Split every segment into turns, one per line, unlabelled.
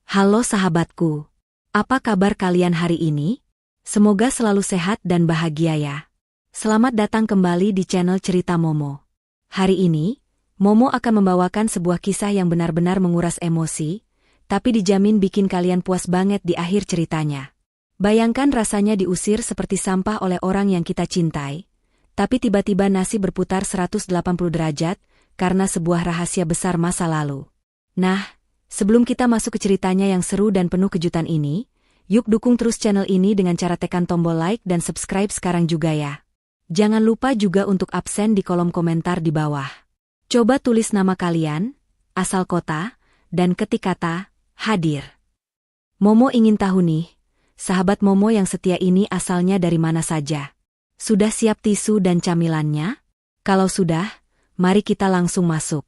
Halo sahabatku, apa kabar kalian hari ini? Semoga selalu sehat dan bahagia ya. Selamat datang kembali di channel Cerita Momo. Hari ini, Momo akan membawakan sebuah kisah yang benar-benar menguras emosi, tapi dijamin bikin kalian puas banget di akhir ceritanya. Bayangkan rasanya diusir seperti sampah oleh orang yang kita cintai, tapi tiba-tiba nasib berputar 180 derajat karena sebuah rahasia besar masa lalu. Nah, sebelum kita masuk ke ceritanya yang seru dan penuh kejutan ini, yuk dukung terus channel ini dengan cara tekan tombol like dan subscribe sekarang juga ya. Jangan lupa juga untuk absen di kolom komentar di bawah. Coba tulis nama kalian, asal kota, dan ketik kata, hadir. Momo ingin tahu nih, sahabat Momo yang setia ini asalnya dari mana saja? Sudah siap tisu dan camilannya? Kalau sudah, mari kita langsung masuk.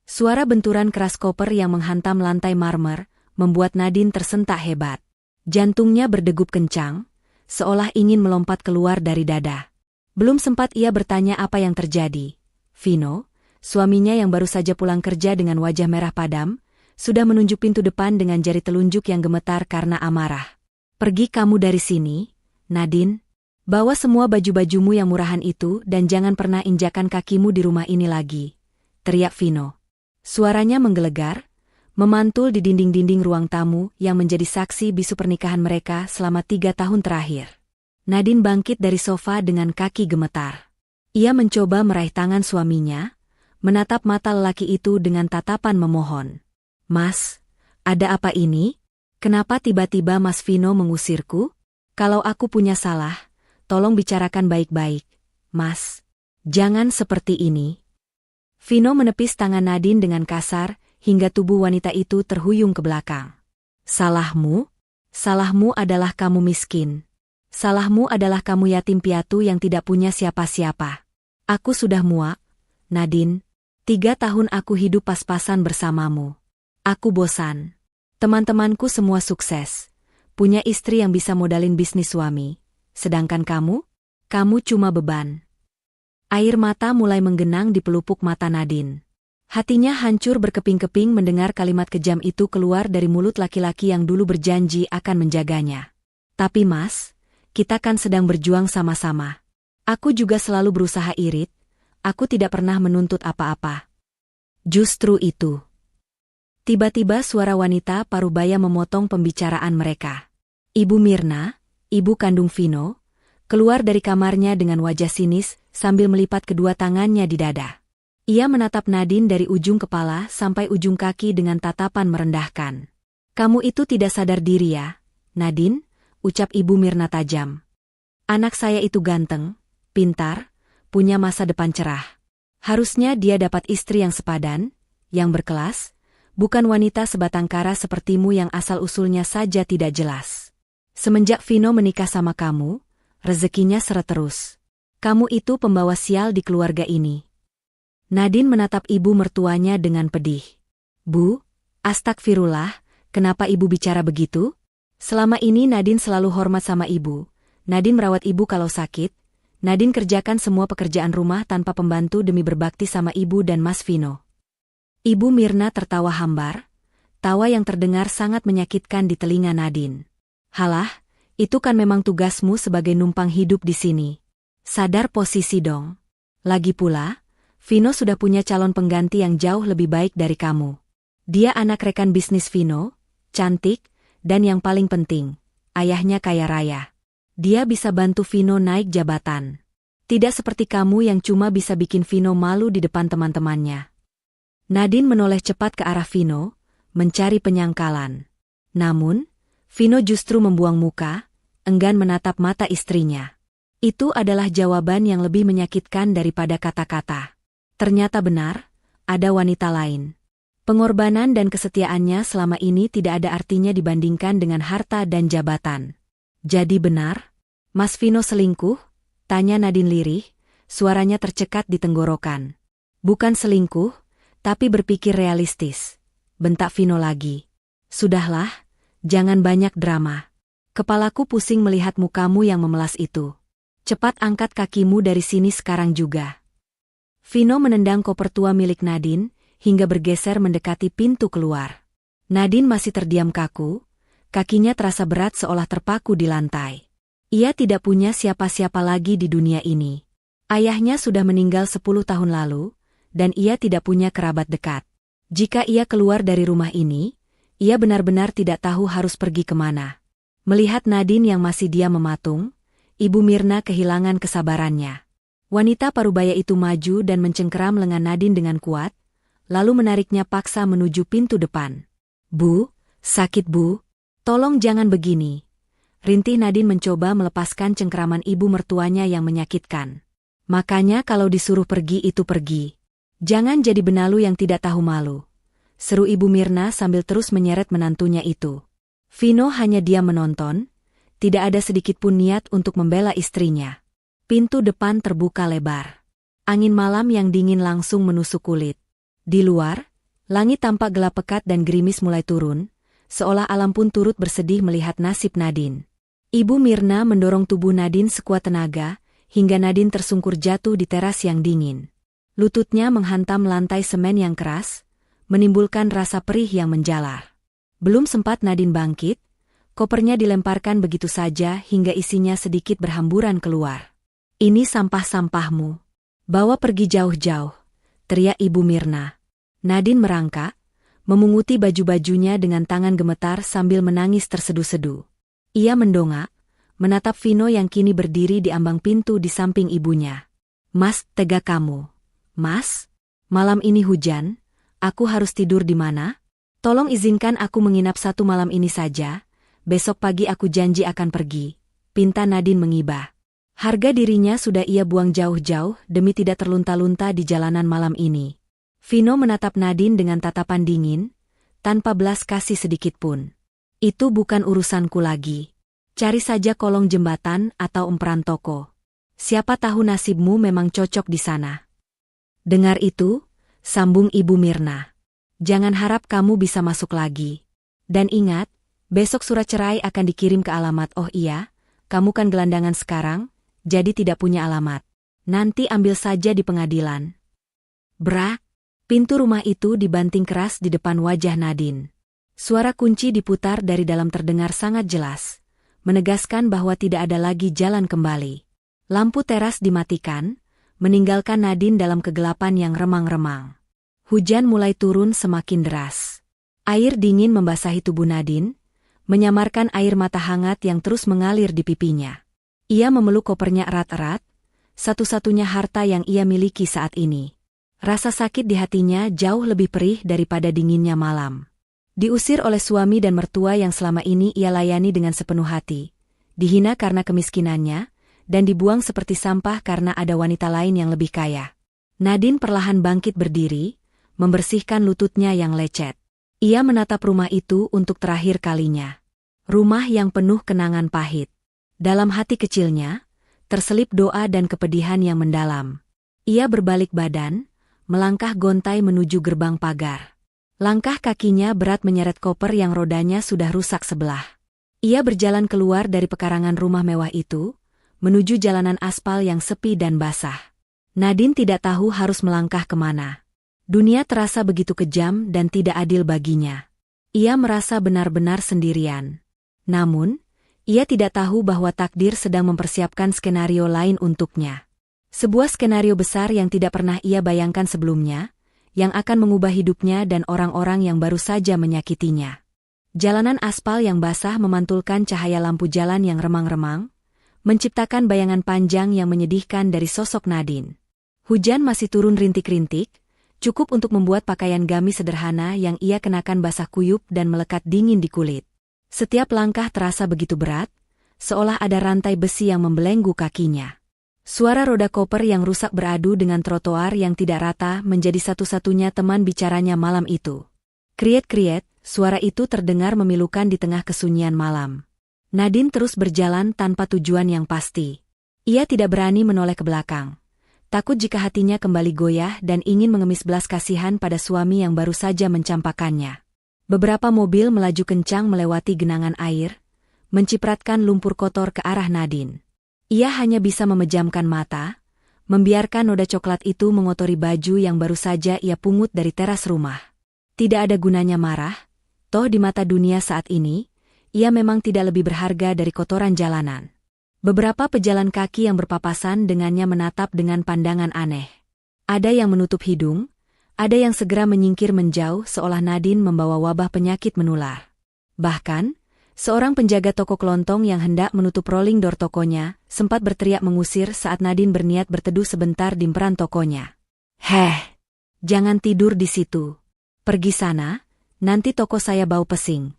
Suara benturan keras koper yang menghantam lantai marmer membuat Nadine tersentak hebat. Jantungnya berdegup kencang, seolah ingin melompat keluar dari dada. Belum sempat ia bertanya apa yang terjadi. Vino, suaminya yang baru saja pulang kerja dengan wajah merah padam, sudah menunjuk pintu depan dengan jari telunjuk yang gemetar karena amarah. "Pergi kamu dari sini, Nadine. Bawa semua baju-bajumu yang murahan itu dan jangan pernah injakan kakimu di rumah ini lagi," teriak Vino. Suaranya menggelegar, memantul di dinding-dinding ruang tamu yang menjadi saksi bisu pernikahan mereka selama 3 tahun terakhir. Nadine bangkit dari sofa dengan kaki gemetar. Ia mencoba meraih tangan suaminya, menatap mata lelaki itu dengan tatapan memohon. "Mas, ada apa ini? Kenapa tiba-tiba Mas Vino mengusirku? Kalau aku punya salah, tolong bicarakan baik-baik, Mas. Jangan seperti ini." Vino menepis tangan Nadine dengan kasar, hingga tubuh wanita itu terhuyung ke belakang. "Salahmu? Salahmu adalah kamu miskin. Salahmu adalah kamu yatim piatu yang tidak punya siapa-siapa. Aku sudah muak, Nadine. 3 tahun aku hidup pas-pasan bersamamu. Aku bosan. Teman-temanku semua sukses, punya istri yang bisa modalin bisnis suami. Sedangkan kamu cuma beban." Air mata mulai menggenang di pelupuk mata Nadine. Hatinya hancur berkeping-keping mendengar kalimat kejam itu keluar dari mulut laki-laki yang dulu berjanji akan menjaganya. "Tapi Mas, kita kan sedang berjuang sama-sama. Aku juga selalu berusaha irit, aku tidak pernah menuntut apa-apa." Justru itu. Tiba-tiba suara wanita parubaya memotong pembicaraan mereka. Ibu Mirna, ibu kandung Vino, keluar dari kamarnya dengan wajah sinis sambil melipat kedua tangannya di dada. Ia menatap Nadine dari ujung kepala sampai ujung kaki dengan tatapan merendahkan. "Kamu itu tidak sadar diri ya, Nadine," ucap Ibu Mirna tajam. "Anak saya itu ganteng, pintar, punya masa depan cerah. Harusnya dia dapat istri yang sepadan, yang berkelas, bukan wanita sebatang kara sepertimu yang asal-usulnya saja tidak jelas. Semenjak Vino menikah sama kamu, rezekinya seret terus. Kamu itu pembawa sial di keluarga ini." Nadine menatap ibu mertuanya dengan pedih. "Bu, astagfirullah, kenapa ibu bicara begitu? Selama ini Nadine selalu hormat sama ibu. Nadine merawat ibu kalau sakit. Nadine kerjakan semua pekerjaan rumah tanpa pembantu demi berbakti sama ibu dan Mas Vino." Ibu Mirna tertawa hambar, tawa yang terdengar sangat menyakitkan di telinga Nadine. "Halah, itu kan memang tugasmu sebagai numpang hidup di sini. Sadar posisi dong. Lagi pula, Vino sudah punya calon pengganti yang jauh lebih baik dari kamu. Dia anak rekan bisnis Vino, cantik, dan yang paling penting, ayahnya kaya raya. Dia bisa bantu Vino naik jabatan. Tidak seperti kamu yang cuma bisa bikin Vino malu di depan teman-temannya." Nadine menoleh cepat ke arah Vino, mencari penyangkalan. Namun, Vino justru membuang muka, enggan menatap mata istrinya. Itu adalah jawaban yang lebih menyakitkan daripada kata-kata. Ternyata benar, ada wanita lain. Pengorbanan dan kesetiaannya selama ini tidak ada artinya dibandingkan dengan harta dan jabatan. "Jadi benar, Mas Vino selingkuh?" tanya Nadine lirih, suaranya tercekat di tenggorokan. "Bukan selingkuh, tapi berpikir realistis," bentak Vino lagi. "Sudahlah, jangan banyak drama. Kepalaku pusing melihat mukamu yang memelas itu. Cepat angkat kakimu dari sini sekarang juga." Vino menendang koper tua milik Nadine, hingga bergeser mendekati pintu keluar. Nadine masih terdiam kaku, kakinya terasa berat seolah terpaku di lantai. Ia tidak punya siapa-siapa lagi di dunia ini. Ayahnya sudah meninggal 10 tahun lalu, dan ia tidak punya kerabat dekat. Jika ia keluar dari rumah ini, ia benar-benar tidak tahu harus pergi kemana. Melihat Nadine yang masih diam mematung, Ibu Mirna kehilangan kesabarannya. Wanita parubaya itu maju dan mencengkeram lengan Nadine dengan kuat, lalu menariknya paksa menuju pintu depan. "Bu, sakit Bu. Tolong jangan begini." Rintih Nadine mencoba melepaskan cengkeraman ibu mertuanya yang menyakitkan. "Makanya kalau disuruh pergi itu pergi. Jangan jadi benalu yang tidak tahu malu," seru Ibu Mirna sambil terus menyeret menantunya itu. Vino hanya diam menonton, tidak ada sedikit pun niat untuk membela istrinya. Pintu depan terbuka lebar. Angin malam yang dingin langsung menusuk kulit. Di luar, langit tampak gelap pekat dan gerimis mulai turun, seolah alam pun turut bersedih melihat nasib Nadine. Ibu Mirna mendorong tubuh Nadine sekuat tenaga, hingga Nadine tersungkur jatuh di teras yang dingin. Lututnya menghantam lantai semen yang keras, menimbulkan rasa perih yang menjalar. Belum sempat Nadine bangkit, kopernya dilemparkan begitu saja hingga isinya sedikit berhamburan keluar. "Ini sampah-sampahmu. Bawa pergi jauh-jauh," teriak Ibu Mirna. Nadine merangkak, memunguti baju-bajunya dengan tangan gemetar sambil menangis terseduh-seduh. Ia mendongak, menatap Vino yang kini berdiri di ambang pintu di samping ibunya. "Mas, tega kamu. Mas, malam ini hujan, aku harus tidur di mana? Tolong izinkan aku menginap 1 malam ini saja, besok pagi aku janji akan pergi," pinta Nadine mengibah. Harga dirinya sudah ia buang jauh-jauh demi tidak terlunta-lunta di jalanan malam ini. Vino menatap Nadine dengan tatapan dingin, tanpa belas kasih sedikit pun. "Itu bukan urusanku lagi. Cari saja kolong jembatan atau emperan toko. Siapa tahu nasibmu memang cocok di sana." Dengar itu, sambung Ibu Mirna. "Jangan harap kamu bisa masuk lagi. Dan ingat, besok surat cerai akan dikirim ke alamat. Oh iya, kamu kan gelandangan sekarang, jadi tidak punya alamat. Nanti ambil saja di pengadilan." Brak! Pintu rumah itu dibanting keras di depan wajah Nadine. Suara kunci diputar dari dalam terdengar sangat jelas, menegaskan bahwa tidak ada lagi jalan kembali. Lampu teras dimatikan, meninggalkan Nadine dalam kegelapan yang remang-remang. Hujan mulai turun semakin deras. Air dingin membasahi tubuh Nadine, menyamarkan air mata hangat yang terus mengalir di pipinya. Ia memeluk kopernya erat-erat, satu-satunya harta yang ia miliki saat ini. Rasa sakit di hatinya jauh lebih perih daripada dinginnya malam. Diusir oleh suami dan mertua yang selama ini ia layani dengan sepenuh hati. Dihina karena kemiskinannya, dan dibuang seperti sampah karena ada wanita lain yang lebih kaya. Nadine perlahan bangkit berdiri, membersihkan lututnya yang lecet. Ia menatap rumah itu untuk terakhir kalinya. Rumah yang penuh kenangan pahit. Dalam hati kecilnya, terselip doa dan kepedihan yang mendalam. Ia berbalik badan, melangkah gontai menuju gerbang pagar. Langkah kakinya berat menyeret koper yang rodanya sudah rusak sebelah. Ia berjalan keluar dari pekarangan rumah mewah itu, menuju jalanan aspal yang sepi dan basah. Nadine tidak tahu harus melangkah kemana. Dunia terasa begitu kejam dan tidak adil baginya. Ia merasa benar-benar sendirian. Namun, ia tidak tahu bahwa takdir sedang mempersiapkan skenario lain untuknya. Sebuah skenario besar yang tidak pernah ia bayangkan sebelumnya, yang akan mengubah hidupnya dan orang-orang yang baru saja menyakitinya. Jalanan aspal yang basah memantulkan cahaya lampu jalan yang remang-remang, menciptakan bayangan panjang yang menyedihkan dari sosok Nadine. Hujan masih turun rintik-rintik, cukup untuk membuat pakaian gamis sederhana yang ia kenakan basah kuyup dan melekat dingin di kulit. Setiap langkah terasa begitu berat, seolah ada rantai besi yang membelenggu kakinya. Suara roda koper yang rusak beradu dengan trotoar yang tidak rata menjadi satu-satunya teman bicaranya malam itu. Kriet-kriet, suara itu terdengar memilukan di tengah kesunyian malam. Nadine terus berjalan tanpa tujuan yang pasti. Ia tidak berani menoleh ke belakang. Takut jika hatinya kembali goyah dan ingin mengemis belas kasihan pada suami yang baru saja mencampakkannya. Beberapa mobil melaju kencang melewati genangan air, mencipratkan lumpur kotor ke arah Nadine. Ia hanya bisa memejamkan mata, membiarkan noda coklat itu mengotori baju yang baru saja ia pungut dari teras rumah. Tidak ada gunanya marah, Toh di mata dunia saat ini, ia memang tidak lebih berharga dari kotoran jalanan. Beberapa pejalan kaki yang berpapasan dengannya menatap dengan pandangan aneh. Ada yang menutup hidung, ada yang segera menyingkir menjauh seolah Nadine membawa wabah penyakit menular. Bahkan, seorang penjaga toko kelontong yang hendak menutup rolling door tokonya sempat berteriak mengusir saat Nadine berniat berteduh sebentar di emperan tokonya. "Heh, jangan tidur di situ. Pergi sana, nanti toko saya bau pesing,"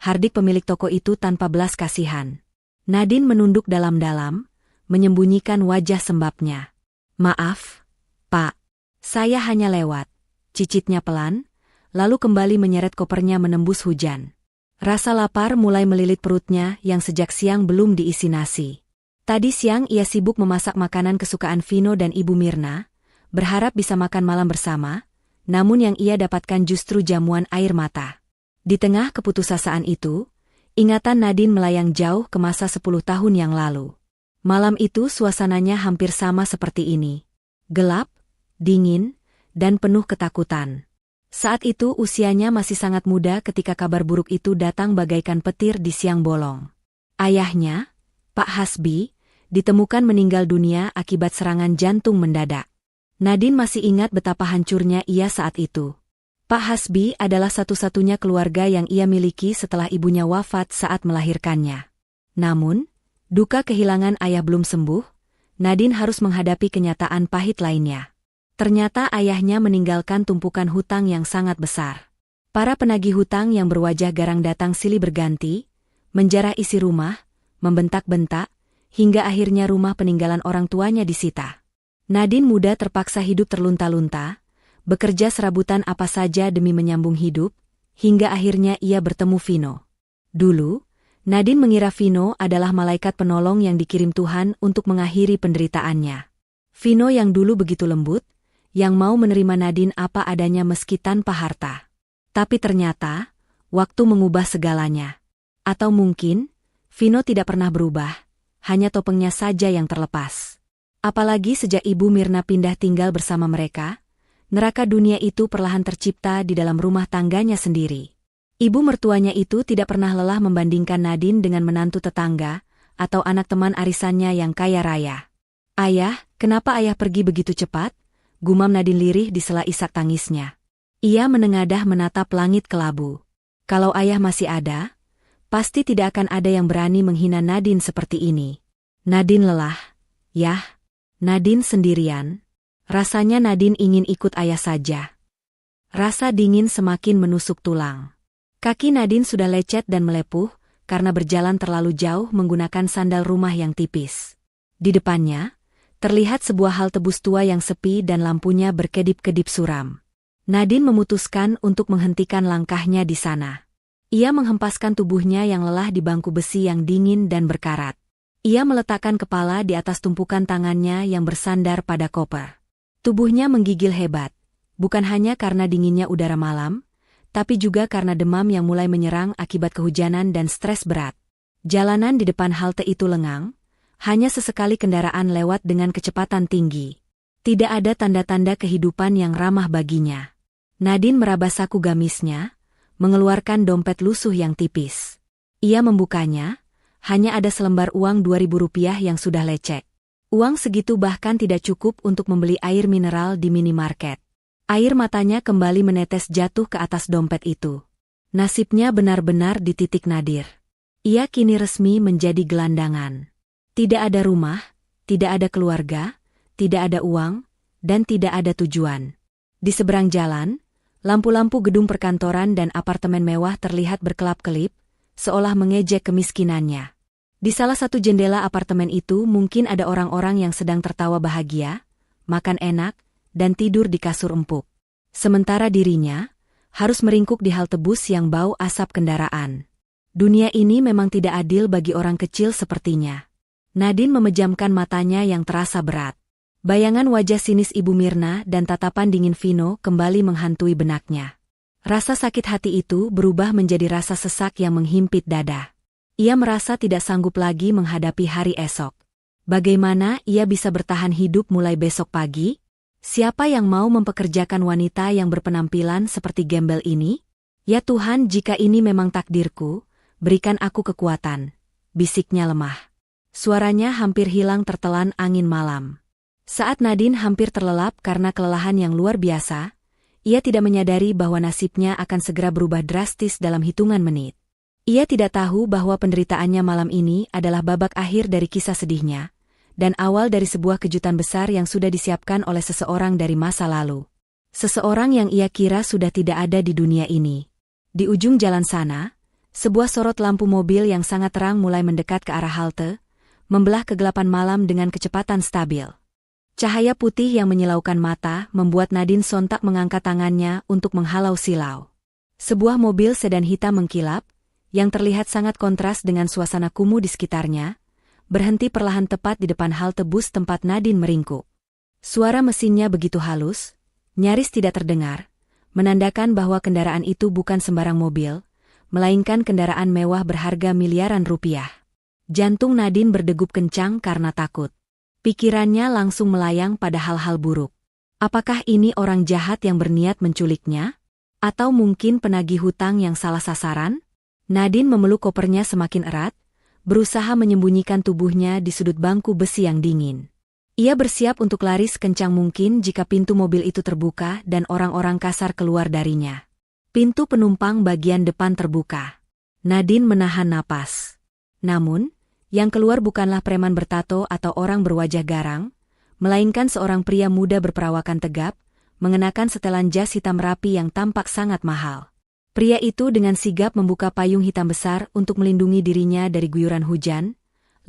hardik pemilik toko itu tanpa belas kasihan. Nadine menunduk dalam-dalam, menyembunyikan wajah sembabnya. "Maaf, Pak. Saya hanya lewat," cicitnya pelan, lalu kembali menyeret kopernya menembus hujan. Rasa lapar mulai melilit perutnya yang sejak siang belum diisi nasi. Tadi siang ia sibuk memasak makanan kesukaan Vino dan Ibu Mirna, berharap bisa makan malam bersama, namun yang ia dapatkan justru jamuan air mata. Di tengah keputusasaan itu, ingatan Nadine melayang jauh ke masa 10 tahun yang lalu. Malam itu suasananya hampir sama seperti ini. Gelap, dingin, dan penuh ketakutan. Saat itu usianya masih sangat muda ketika kabar buruk itu datang bagaikan petir di siang bolong. Ayahnya, Pak Hasbi, ditemukan meninggal dunia akibat serangan jantung mendadak. Nadine masih ingat betapa hancurnya ia saat itu. Pak Hasbi adalah satu-satunya keluarga yang ia miliki setelah ibunya wafat saat melahirkannya. Namun, duka kehilangan ayah belum sembuh, Nadine harus menghadapi kenyataan pahit lainnya. Ternyata ayahnya meninggalkan tumpukan hutang yang sangat besar. Para penagih hutang yang berwajah garang datang silih berganti, menjarah isi rumah, membentak-bentak, hingga akhirnya rumah peninggalan orang tuanya disita. Nadine muda terpaksa hidup terlunta-lunta, bekerja serabutan apa saja demi menyambung hidup, hingga akhirnya ia bertemu Vino. Dulu, Nadine mengira Vino adalah malaikat penolong yang dikirim Tuhan untuk mengakhiri penderitaannya. Vino yang dulu begitu lembut, yang mau menerima Nadine apa adanya meski tanpa harta. Tapi ternyata, waktu mengubah segalanya. Atau mungkin, Vino tidak pernah berubah, hanya topengnya saja yang terlepas. Apalagi sejak Ibu Mirna pindah tinggal bersama mereka, neraka dunia itu perlahan tercipta di dalam rumah tangganya sendiri. Ibu mertuanya itu tidak pernah lelah membandingkan Nadine dengan menantu tetangga, atau anak teman arisannya yang kaya raya. "Ayah, kenapa ayah pergi begitu cepat?" gumam Nadine lirih di sela isak tangisnya. Ia menengadah menatap langit kelabu. Kalau ayah masih ada, pasti tidak akan ada yang berani menghina Nadine seperti ini. Nadine lelah. Yah, Nadine sendirian. Rasanya Nadine ingin ikut ayah saja. Rasa dingin semakin menusuk tulang. Kaki Nadine sudah lecet dan melepuh, karena berjalan terlalu jauh menggunakan sandal rumah yang tipis. Di depannya, terlihat sebuah halte bus tua yang sepi dan lampunya berkedip-kedip suram. Nadine memutuskan untuk menghentikan langkahnya di sana. Ia menghempaskan tubuhnya yang lelah di bangku besi yang dingin dan berkarat. Ia meletakkan kepala di atas tumpukan tangannya yang bersandar pada koper. Tubuhnya menggigil hebat, bukan hanya karena dinginnya udara malam, tapi juga karena demam yang mulai menyerang akibat kehujanan dan stres berat. Jalanan di depan halte itu lengang, hanya sesekali kendaraan lewat dengan kecepatan tinggi. Tidak ada tanda-tanda kehidupan yang ramah baginya. Nadine meraba saku gamisnya, mengeluarkan dompet lusuh yang tipis. Ia membukanya, hanya ada selembar uang Rp2.000 yang sudah lecek. Uang segitu bahkan tidak cukup untuk membeli air mineral di minimarket. Air matanya kembali menetes jatuh ke atas dompet itu. Nasibnya benar-benar dititik nadir. Ia kini resmi menjadi gelandangan. Tidak ada rumah, tidak ada keluarga, tidak ada uang, dan tidak ada tujuan. Di seberang jalan, lampu-lampu gedung perkantoran dan apartemen mewah terlihat berkelap-kelip, seolah mengejek kemiskinannya. Di salah satu jendela apartemen itu mungkin ada orang-orang yang sedang tertawa bahagia, makan enak, dan tidur di kasur empuk. Sementara dirinya harus meringkuk di halte bus yang bau asap kendaraan. Dunia ini memang tidak adil bagi orang kecil sepertinya. Nadine memejamkan matanya yang terasa berat. Bayangan wajah sinis Ibu Mirna dan tatapan dingin Vino kembali menghantui benaknya. Rasa sakit hati itu berubah menjadi rasa sesak yang menghimpit dada. Ia merasa tidak sanggup lagi menghadapi hari esok. Bagaimana ia bisa bertahan hidup mulai besok pagi? Siapa yang mau mempekerjakan wanita yang berpenampilan seperti gembel ini? Ya Tuhan, jika ini memang takdirku, berikan aku kekuatan, bisiknya lemah. Suaranya hampir hilang tertelan angin malam. Saat Nadine hampir terlelap karena kelelahan yang luar biasa, ia tidak menyadari bahwa nasibnya akan segera berubah drastis dalam hitungan menit. Ia tidak tahu bahwa penderitaannya malam ini adalah babak akhir dari kisah sedihnya, dan awal dari sebuah kejutan besar yang sudah disiapkan oleh seseorang dari masa lalu. Seseorang yang ia kira sudah tidak ada di dunia ini. Di ujung jalan sana, sebuah sorot lampu mobil yang sangat terang mulai mendekat ke arah halte, membelah kegelapan malam dengan kecepatan stabil. Cahaya putih yang menyilaukan mata membuat Nadine sontak mengangkat tangannya untuk menghalau silau. Sebuah mobil sedan hitam mengkilap, yang terlihat sangat kontras dengan suasana kumuh di sekitarnya, berhenti perlahan tepat di depan halte bus tempat Nadine meringkuk. Suara mesinnya begitu halus, nyaris tidak terdengar, menandakan bahwa kendaraan itu bukan sembarang mobil, melainkan kendaraan mewah berharga miliaran rupiah. Jantung Nadine berdegup kencang karena takut. Pikirannya langsung melayang pada hal-hal buruk. Apakah ini orang jahat yang berniat menculiknya? Atau mungkin penagih hutang yang salah sasaran? Nadine memeluk kopernya semakin erat, berusaha menyembunyikan tubuhnya di sudut bangku besi yang dingin. Ia bersiap untuk lari sekencang mungkin jika pintu mobil itu terbuka dan orang-orang kasar keluar darinya. Pintu penumpang bagian depan terbuka. Nadine menahan napas. Namun, yang keluar bukanlah preman bertato atau orang berwajah garang, melainkan seorang pria muda berperawakan tegap, mengenakan setelan jas hitam rapi yang tampak sangat mahal. Pria itu dengan sigap membuka payung hitam besar untuk melindungi dirinya dari guyuran hujan,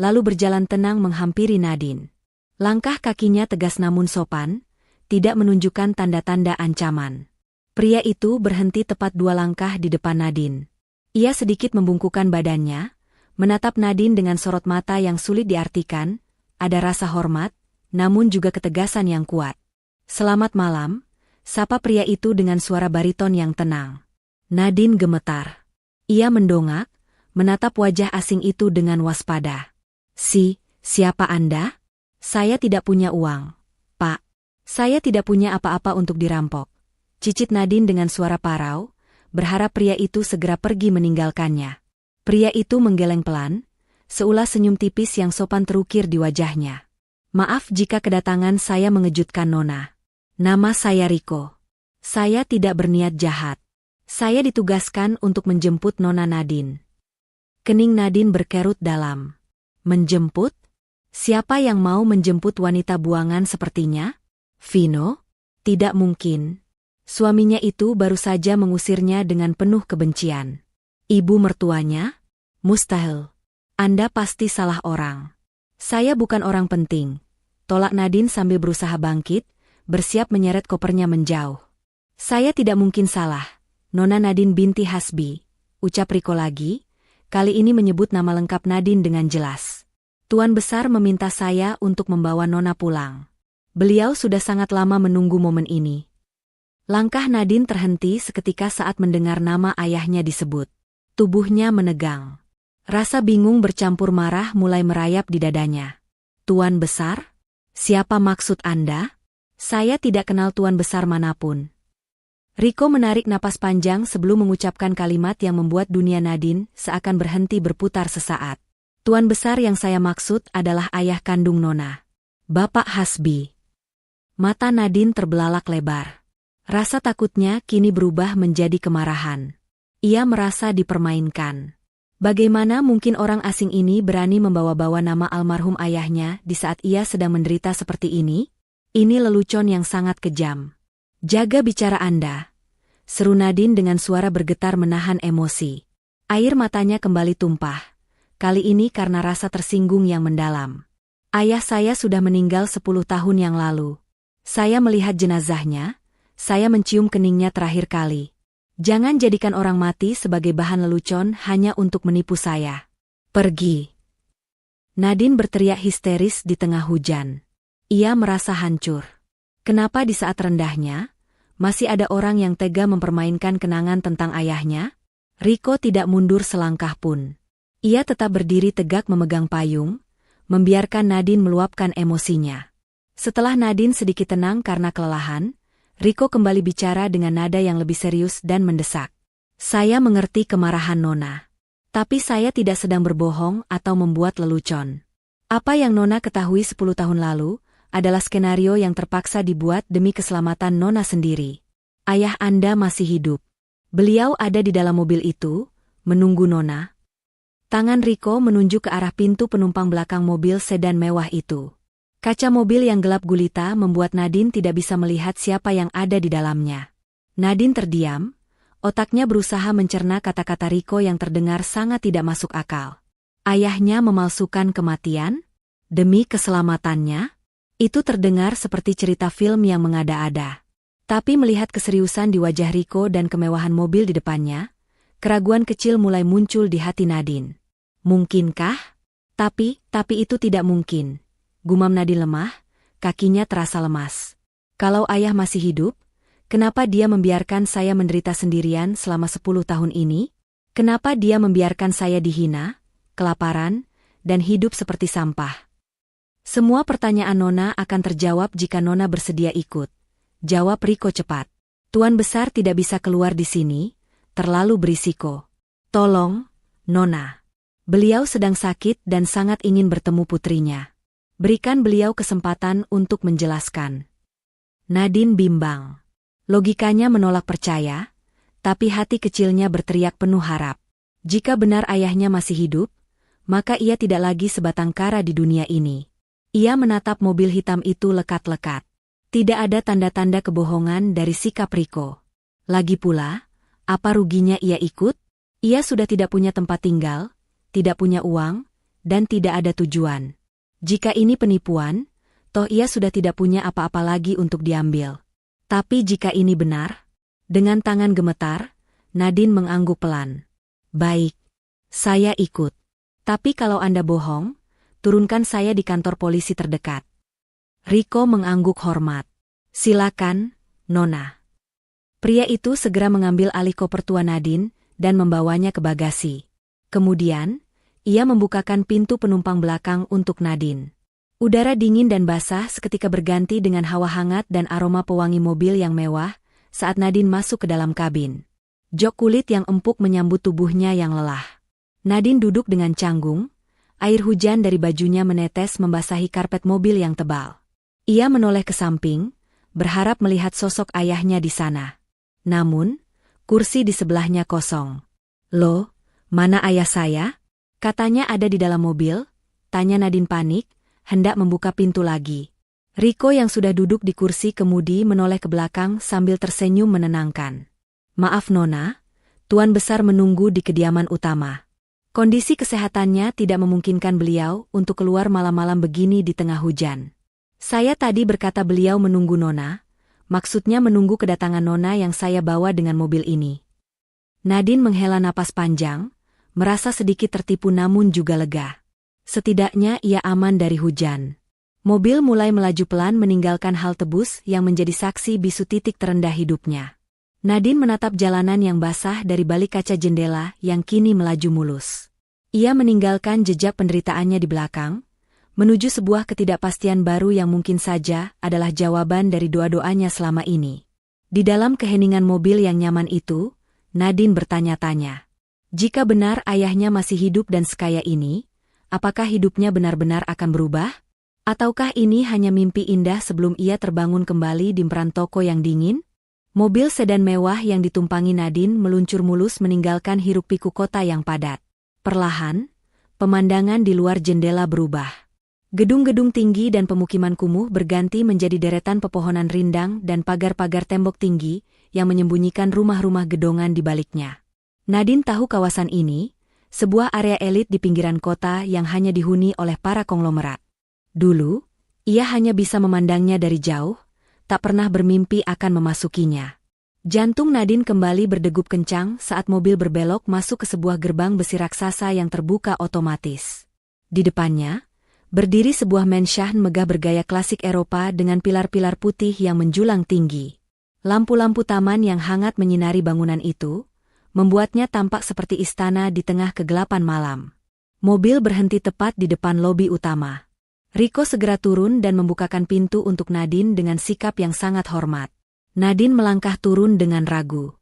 lalu berjalan tenang menghampiri Nadine. Langkah kakinya tegas namun sopan, tidak menunjukkan tanda-tanda ancaman. Pria itu berhenti tepat 2 langkah di depan Nadine. Ia sedikit membungkukkan badannya, menatap Nadine dengan sorot mata yang sulit diartikan, ada rasa hormat, namun juga ketegasan yang kuat. "Selamat malam," sapa pria itu dengan suara bariton yang tenang. Nadine gemetar. Ia mendongak, menatap wajah asing itu dengan waspada. Siapa Anda?" "Saya tidak punya uang, Pak. Saya tidak punya apa-apa untuk dirampok," cicit Nadine dengan suara parau, berharap pria itu segera pergi meninggalkannya. Pria itu menggeleng pelan, seulas senyum tipis yang sopan terukir di wajahnya. "Maaf jika kedatangan saya mengejutkan Nona. Nama saya Rico. Saya tidak berniat jahat. Saya ditugaskan untuk menjemput Nona Nadine." Kening Nadine berkerut dalam. "Menjemput? Siapa yang mau menjemput wanita buangan sepertinya? Vino? Tidak mungkin. Suaminya itu baru saja mengusirnya dengan penuh kebencian. Ibu mertuanya? Mustahil. Anda pasti salah orang." "Saya bukan orang penting," tolak Nadine sambil berusaha bangkit, bersiap menyeret kopernya menjauh. "Saya tidak mungkin salah, Nona Nadine binti Hasbi," ucap Rico lagi, kali ini menyebut nama lengkap Nadine dengan jelas. "Tuan Besar meminta saya untuk membawa Nona pulang. Beliau sudah sangat lama menunggu momen ini." Langkah Nadine terhenti seketika saat mendengar nama ayahnya disebut. Tubuhnya menegang. Rasa bingung bercampur marah mulai merayap di dadanya. "Tuan Besar? Siapa maksud Anda? Saya tidak kenal Tuan Besar manapun." Rico menarik napas panjang sebelum mengucapkan kalimat yang membuat dunia Nadine seakan berhenti berputar sesaat. "Tuan Besar yang saya maksud adalah ayah kandung Nona, Bapak Hasbi." Mata Nadine terbelalak lebar. Rasa takutnya kini berubah menjadi kemarahan. Ia merasa dipermainkan. Bagaimana mungkin orang asing ini berani membawa-bawa nama almarhum ayahnya di saat ia sedang menderita seperti ini? Ini lelucon yang sangat kejam. "Jaga bicara Anda," seru Nadine dengan suara bergetar menahan emosi. Air matanya kembali tumpah. Kali ini karena rasa tersinggung yang mendalam. "Ayah saya sudah meninggal 10 tahun yang lalu. Saya melihat jenazahnya, saya mencium keningnya terakhir kali. Jangan jadikan orang mati sebagai bahan lelucon hanya untuk menipu saya. Pergi." Nadine berteriak histeris di tengah hujan. Ia merasa hancur. Kenapa di saat rendahnya, masih ada orang yang tega mempermainkan kenangan tentang ayahnya? Rico tidak mundur selangkah pun. Ia tetap berdiri tegak memegang payung, membiarkan Nadine meluapkan emosinya. Setelah Nadine sedikit tenang karena kelelahan, Rico kembali bicara dengan nada yang lebih serius dan mendesak. Saya mengerti kemarahan Nona. Tapi saya tidak sedang berbohong atau membuat lelucon. Apa yang Nona ketahui 10 tahun lalu adalah skenario yang terpaksa dibuat demi keselamatan Nona sendiri. Ayah Anda masih hidup. Beliau ada di dalam mobil itu, menunggu Nona. Tangan Rico menunjuk ke arah pintu penumpang belakang mobil sedan mewah itu. Kaca mobil yang gelap gulita membuat Nadine tidak bisa melihat siapa yang ada di dalamnya. Nadine terdiam. Otaknya berusaha mencerna kata-kata Rico yang terdengar sangat tidak masuk akal. Ayahnya memalsukan kematian? Demi keselamatannya? Itu terdengar seperti cerita film yang mengada-ada. Tapi melihat keseriusan di wajah Rico dan kemewahan mobil di depannya, keraguan kecil mulai muncul di hati Nadine. Mungkinkah? Tapi itu tidak mungkin. Gumam Nadine lemah, kakinya terasa lemas. Kalau ayah masih hidup, kenapa dia membiarkan saya menderita sendirian selama 10 tahun ini? Kenapa dia membiarkan saya dihina, kelaparan, dan hidup seperti sampah? Semua pertanyaan Nona akan terjawab jika Nona bersedia ikut. Jawab Rico cepat. Tuan besar tidak bisa keluar di sini, terlalu berisiko. Tolong, Nona. Beliau sedang sakit dan sangat ingin bertemu putrinya. Berikan beliau kesempatan untuk menjelaskan. Nadine bimbang. Logikanya menolak percaya, tapi hati kecilnya berteriak penuh harap. Jika benar ayahnya masih hidup, maka ia tidak lagi sebatang kara di dunia ini. Ia menatap mobil hitam itu lekat-lekat. Tidak ada tanda-tanda kebohongan dari sikap Rico. Lagi pula, apa ruginya ia ikut? Ia sudah tidak punya tempat tinggal, tidak punya uang, dan tidak ada tujuan. Jika ini penipuan, toh ia sudah tidak punya apa-apa lagi untuk diambil. Tapi jika ini benar, dengan tangan gemetar, Nadine mengangguk pelan. Baik, saya ikut. Tapi kalau Anda bohong, turunkan saya di kantor polisi terdekat. Rico mengangguk hormat. Silakan, Nona. Pria itu segera mengambil alih koper tua Nadine dan membawanya ke bagasi. Kemudian, ia membukakan pintu penumpang belakang untuk Nadine. Udara dingin dan basah seketika berganti dengan hawa hangat dan aroma pewangi mobil yang mewah saat Nadine masuk ke dalam kabin. Jok kulit yang empuk menyambut tubuhnya yang lelah. Nadine duduk dengan canggung, air hujan dari bajunya menetes membasahi karpet mobil yang tebal. Ia menoleh ke samping, berharap melihat sosok ayahnya di sana. Namun, kursi di sebelahnya kosong. Loh, mana ayah saya? Katanya ada di dalam mobil, tanya Nadine panik, hendak membuka pintu lagi. Rico yang sudah duduk di kursi kemudi menoleh ke belakang sambil tersenyum menenangkan. Maaf Nona, Tuan Besar menunggu di kediaman utama. Kondisi kesehatannya tidak memungkinkan beliau untuk keluar malam-malam begini di tengah hujan. Saya tadi berkata beliau menunggu Nona, maksudnya menunggu kedatangan Nona yang saya bawa dengan mobil ini. Nadine menghela napas panjang, merasa sedikit tertipu namun juga lega. Setidaknya ia aman dari hujan. Mobil mulai melaju pelan meninggalkan halte bus yang menjadi saksi bisu titik terendah hidupnya. Nadine menatap jalanan yang basah dari balik kaca jendela yang kini melaju mulus. Ia meninggalkan jejak penderitaannya di belakang, menuju sebuah ketidakpastian baru yang mungkin saja adalah jawaban dari doa-doanya selama ini. Di dalam keheningan mobil yang nyaman itu, Nadine bertanya-tanya. Jika benar ayahnya masih hidup dan sekaya ini, apakah hidupnya benar-benar akan berubah? Ataukah ini hanya mimpi indah sebelum ia terbangun kembali di peran toko yang dingin? Mobil sedan mewah yang ditumpangi Nadine meluncur mulus meninggalkan hiruk-pikuk kota yang padat. Perlahan, pemandangan di luar jendela berubah. Gedung-gedung tinggi dan pemukiman kumuh berganti menjadi deretan pepohonan rindang dan pagar-pagar tembok tinggi yang menyembunyikan rumah-rumah gedongan di baliknya. Nadine tahu kawasan ini, sebuah area elit di pinggiran kota yang hanya dihuni oleh para konglomerat. Dulu, ia hanya bisa memandangnya dari jauh, tak pernah bermimpi akan memasukinya. Jantung Nadine kembali berdegup kencang saat mobil berbelok masuk ke sebuah gerbang besi raksasa yang terbuka otomatis. Di depannya, berdiri sebuah mansion megah bergaya klasik Eropa dengan pilar-pilar putih yang menjulang tinggi. Lampu-lampu taman yang hangat menyinari bangunan itu, membuatnya tampak seperti istana di tengah kegelapan malam. Mobil berhenti tepat di depan lobi utama. Rico segera turun dan membukakan pintu untuk Nadine dengan sikap yang sangat hormat. Nadine melangkah turun dengan ragu.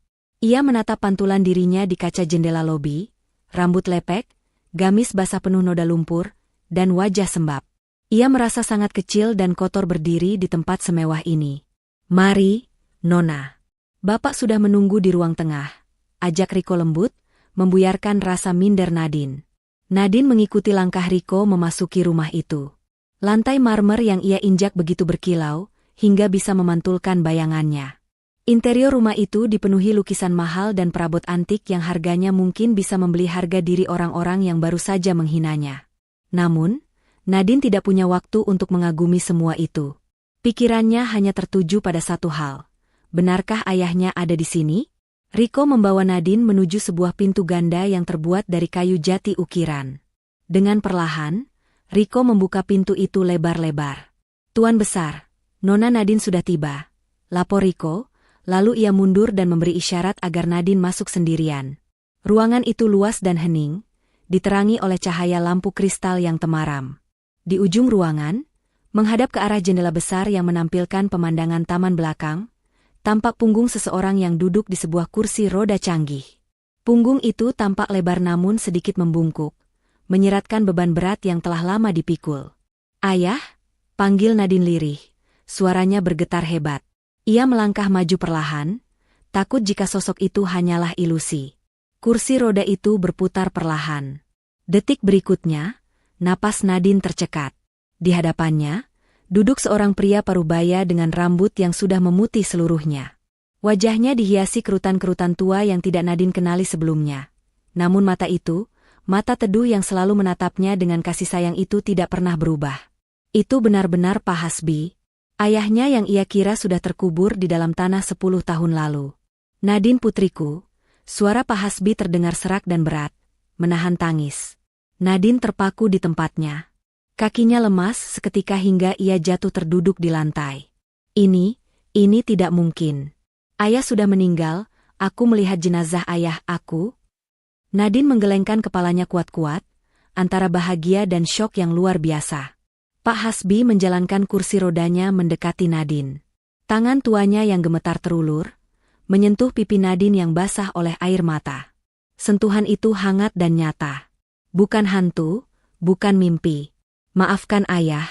Ia menatap pantulan dirinya di kaca jendela lobi, rambut lepek, gamis basah penuh noda lumpur, dan wajah sembab. Ia merasa sangat kecil dan kotor berdiri di tempat semewah ini. "Mari, Nona. Bapak sudah menunggu di ruang tengah," ajak Riko lembut, membuyarkan rasa minder Nadine. Nadine mengikuti langkah Riko memasuki rumah itu. Lantai marmer yang ia injak begitu berkilau, hingga bisa memantulkan bayangannya. Interior rumah itu dipenuhi lukisan mahal dan perabot antik yang harganya mungkin bisa membeli harga diri orang-orang yang baru saja menghinanya. Namun, Nadine tidak punya waktu untuk mengagumi semua itu. Pikirannya hanya tertuju pada satu hal. Benarkah ayahnya ada di sini? Riko membawa Nadine menuju sebuah pintu ganda yang terbuat dari kayu jati ukiran. Dengan perlahan, Riko membuka pintu itu lebar-lebar. "Tuan besar, Nona Nadine sudah tiba," lapor Riko, lalu ia mundur dan memberi isyarat agar Nadine masuk sendirian. Ruangan itu luas dan hening, diterangi oleh cahaya lampu kristal yang temaram. Di ujung ruangan, menghadap ke arah jendela besar yang menampilkan pemandangan taman belakang, tampak punggung seseorang yang duduk di sebuah kursi roda canggih. Punggung itu tampak lebar namun sedikit membungkuk, menyeratkan beban berat yang telah lama dipikul. "Ayah?" panggil Nadine lirih. Suaranya bergetar hebat. Ia melangkah maju perlahan, takut jika sosok itu hanyalah ilusi. Kursi roda itu berputar perlahan. Detik berikutnya, napas Nadine tercekat. Di hadapannya, duduk seorang pria parubaya dengan rambut yang sudah memutih seluruhnya. Wajahnya dihiasi kerutan-kerutan tua yang tidak Nadine kenali sebelumnya. Namun mata itu, mata teduh yang selalu menatapnya dengan kasih sayang itu tidak pernah berubah. Itu benar-benar Pak Hasbi, ayahnya yang ia kira sudah terkubur di dalam tanah 10 tahun lalu. "Nadine putriku," suara Pak Hasbi terdengar serak dan berat, menahan tangis. Nadine terpaku di tempatnya. Kakinya lemas seketika hingga ia jatuh terduduk di lantai. Ini tidak mungkin. Ayah sudah meninggal, aku melihat jenazah ayah aku." Nadine menggelengkan kepalanya kuat-kuat, antara bahagia dan syok yang luar biasa. Pak Hasbi menjalankan kursi rodanya mendekati Nadine. Tangan tuanya yang gemetar terulur, menyentuh pipi Nadine yang basah oleh air mata. Sentuhan itu hangat dan nyata. "Bukan hantu, bukan mimpi. Maafkan ayah,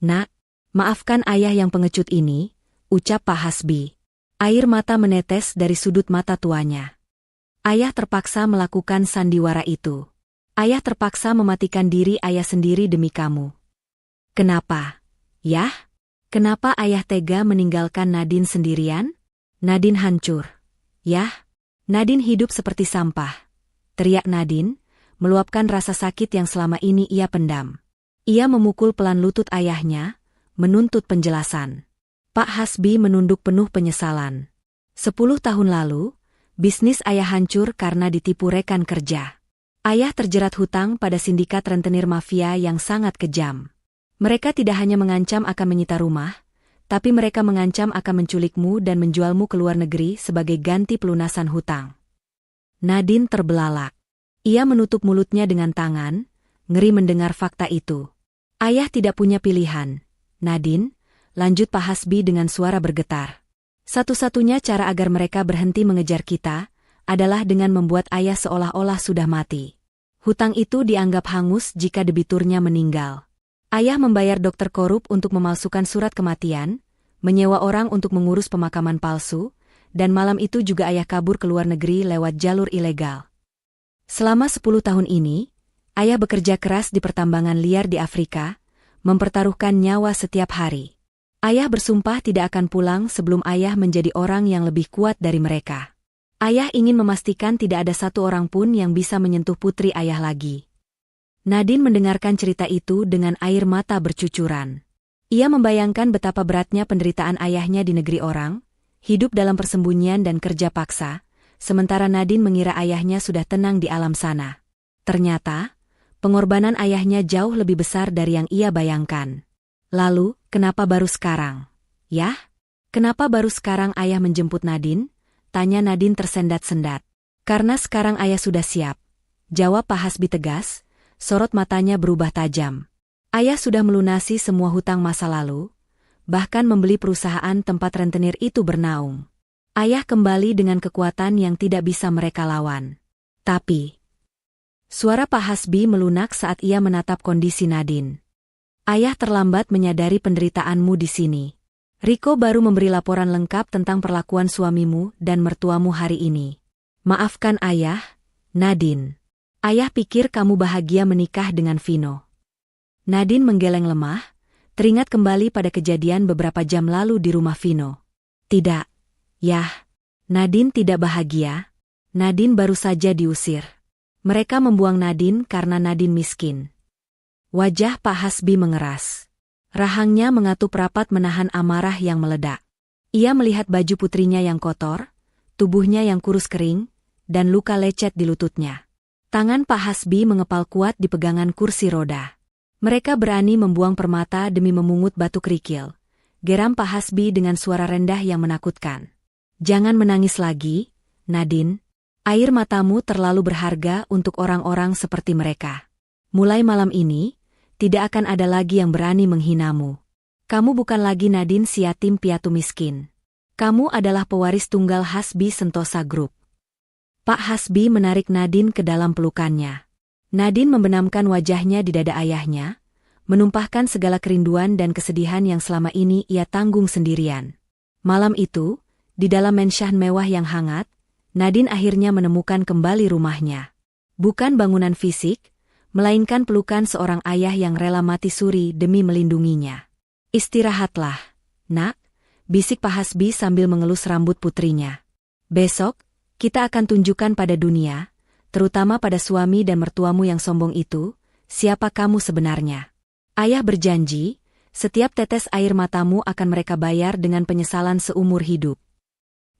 nak. Maafkan ayah yang pengecut ini," ucap Pak Hasbi. Air mata menetes dari sudut mata tuanya. Ayah terpaksa melakukan sandiwara itu. Ayah terpaksa mematikan diri ayah sendiri demi kamu. "Kenapa? Yah? Kenapa ayah tega meninggalkan Nadine sendirian? Nadine hancur. Yah? Nadine hidup seperti sampah," teriak Nadine, meluapkan rasa sakit yang selama ini ia pendam. Ia memukul pelan lutut ayahnya, menuntut penjelasan. Pak Hasbi menunduk penuh penyesalan. 10 tahun lalu, bisnis ayah hancur karena ditipu rekan kerja. Ayah terjerat hutang pada sindikat rentenir mafia yang sangat kejam. Mereka tidak hanya mengancam akan menyita rumah, tapi mereka mengancam akan menculikmu dan menjualmu ke luar negeri sebagai ganti pelunasan hutang. Nadine terbelalak. Ia menutup mulutnya dengan tangan, ngeri mendengar fakta itu. "Ayah tidak punya pilihan, Nadine," lanjut Pak Hasbi dengan suara bergetar. "Satu-satunya cara agar mereka berhenti mengejar kita, adalah dengan membuat ayah seolah-olah sudah mati. Hutang itu dianggap hangus jika debiturnya meninggal. Ayah membayar dokter korup untuk memalsukan surat kematian, menyewa orang untuk mengurus pemakaman palsu, dan malam itu juga ayah kabur ke luar negeri lewat jalur ilegal. Selama 10 tahun ini, ayah bekerja keras di pertambangan liar di Afrika, mempertaruhkan nyawa setiap hari. Ayah bersumpah tidak akan pulang sebelum ayah menjadi orang yang lebih kuat dari mereka. Ayah ingin memastikan tidak ada satu orang pun yang bisa menyentuh putri ayah lagi." Nadine mendengarkan cerita itu dengan air mata bercucuran. Ia membayangkan betapa beratnya penderitaan ayahnya di negeri orang, hidup dalam persembunyian dan kerja paksa, sementara Nadine mengira ayahnya sudah tenang di alam sana. Ternyata, pengorbanan ayahnya jauh lebih besar dari yang ia bayangkan. "Lalu, kenapa baru sekarang?" "Yah? Kenapa baru sekarang ayah menjemput Nadine?" tanya Nadine tersendat-sendat. "Karena sekarang ayah sudah siap," jawab Pak Hasbi tegas, sorot matanya berubah tajam. "Ayah sudah melunasi semua hutang masa lalu, bahkan membeli perusahaan tempat rentenir itu bernaung. Ayah kembali dengan kekuatan yang tidak bisa mereka lawan. Tapi, suara Pak Hasbi melunak saat ia menatap kondisi Nadine. Ayah terlambat menyadari penderitaanmu di sini. Riko baru memberi laporan lengkap tentang perlakuan suamimu dan mertuamu hari ini. Maafkan ayah, Nadine. Ayah pikir kamu bahagia menikah dengan Vino. Nadine menggeleng lemah, teringat kembali pada kejadian beberapa jam lalu di rumah Vino. Tidak. Yah, Nadine tidak bahagia. Nadine baru saja diusir. Mereka membuang Nadine karena Nadine miskin. Wajah Pak Hasbi mengeras. Rahangnya mengatup rapat menahan amarah yang meledak. Ia melihat baju putrinya yang kotor, tubuhnya yang kurus kering, dan luka lecet di lututnya. Tangan Pak Hasbi mengepal kuat di pegangan kursi roda. Mereka berani membuang permata demi memungut batu kerikil. Geram Pak Hasbi dengan suara rendah yang menakutkan. Jangan menangis lagi, Nadine. Air matamu terlalu berharga untuk orang-orang seperti mereka. Mulai malam ini, tidak akan ada lagi yang berani menghinamu. Kamu bukan lagi Nadine si yatim piatu miskin. Kamu adalah pewaris tunggal Hasbi Sentosa Group. Pak Hasbi menarik Nadine ke dalam pelukannya. Nadine membenamkan wajahnya di dada ayahnya, menumpahkan segala kerinduan dan kesedihan yang selama ini ia tanggung sendirian. Malam itu, di dalam mensah mewah yang hangat, Nadine akhirnya menemukan kembali rumahnya. Bukan bangunan fisik, melainkan pelukan seorang ayah yang rela mati suri demi melindunginya. Istirahatlah, nak, bisik Pak Hasbi sambil mengelus rambut putrinya. Besok, kita akan tunjukkan pada dunia, terutama pada suami dan mertuamu yang sombong itu, siapa kamu sebenarnya. Ayah berjanji, setiap tetes air matamu akan mereka bayar dengan penyesalan seumur hidup.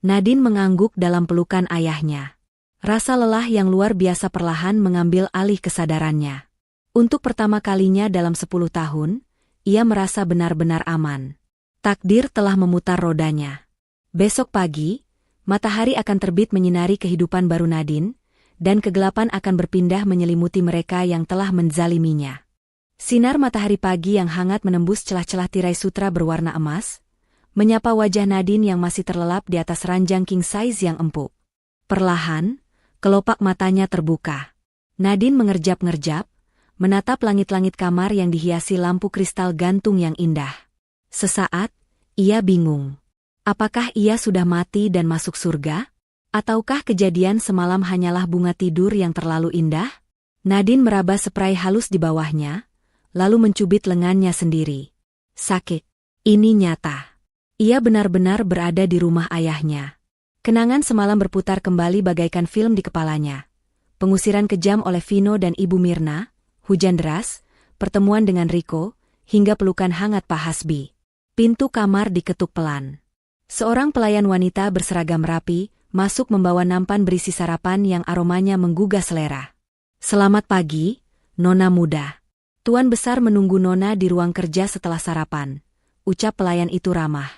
Nadine mengangguk dalam pelukan ayahnya. Rasa lelah yang luar biasa perlahan mengambil alih kesadarannya. Untuk pertama kalinya dalam 10 tahun, ia merasa benar-benar aman. Takdir telah memutar rodanya. Besok pagi, matahari akan terbit menyinari kehidupan baru Nadine, dan kegelapan akan berpindah menyelimuti mereka yang telah menzaliminya. Sinar matahari pagi yang hangat menembus celah-celah tirai sutra berwarna emas, menyapa wajah Nadine yang masih terlelap di atas ranjang king size yang empuk. Perlahan, kelopak matanya terbuka. Nadine mengerjap-ngerjap, menatap langit-langit kamar yang dihiasi lampu kristal gantung yang indah. Sesaat, ia bingung. Apakah ia sudah mati dan masuk surga? Ataukah kejadian semalam hanyalah bunga tidur yang terlalu indah? Nadine meraba spray halus di bawahnya, lalu mencubit lengannya sendiri. Sakit. Ini nyata. Ia benar-benar berada di rumah ayahnya. Kenangan semalam berputar kembali bagaikan film di kepalanya. Pengusiran kejam oleh Vino dan Ibu Mirna, hujan deras, pertemuan dengan Riko, hingga pelukan hangat Pak Hasbi. Pintu kamar diketuk pelan. Seorang pelayan wanita berseragam rapi, masuk membawa nampan berisi sarapan yang aromanya menggugah selera. Selamat pagi, Nona muda. Tuan besar menunggu Nona di ruang kerja setelah sarapan, ucap pelayan itu ramah.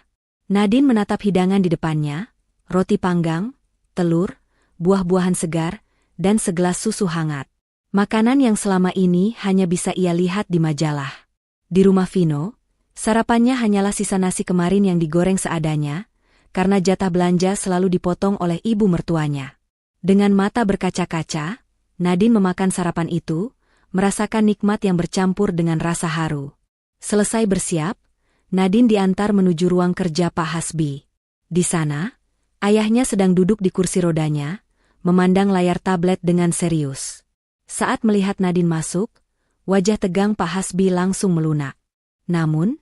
Nadine menatap hidangan di depannya, roti panggang, telur, buah-buahan segar, dan segelas susu hangat. Makanan yang selama ini hanya bisa ia lihat di majalah. Di rumah Vino, sarapannya hanyalah sisa nasi kemarin yang digoreng seadanya, karena jatah belanja selalu dipotong oleh ibu mertuanya. Dengan mata berkaca-kaca, Nadine memakan sarapan itu, merasakan nikmat yang bercampur dengan rasa haru. Selesai bersiap, Nadine diantar menuju ruang kerja Pak Hasbi. Di sana, ayahnya sedang duduk di kursi rodanya, memandang layar tablet dengan serius. Saat melihat Nadine masuk, wajah tegang Pak Hasbi langsung melunak. Namun,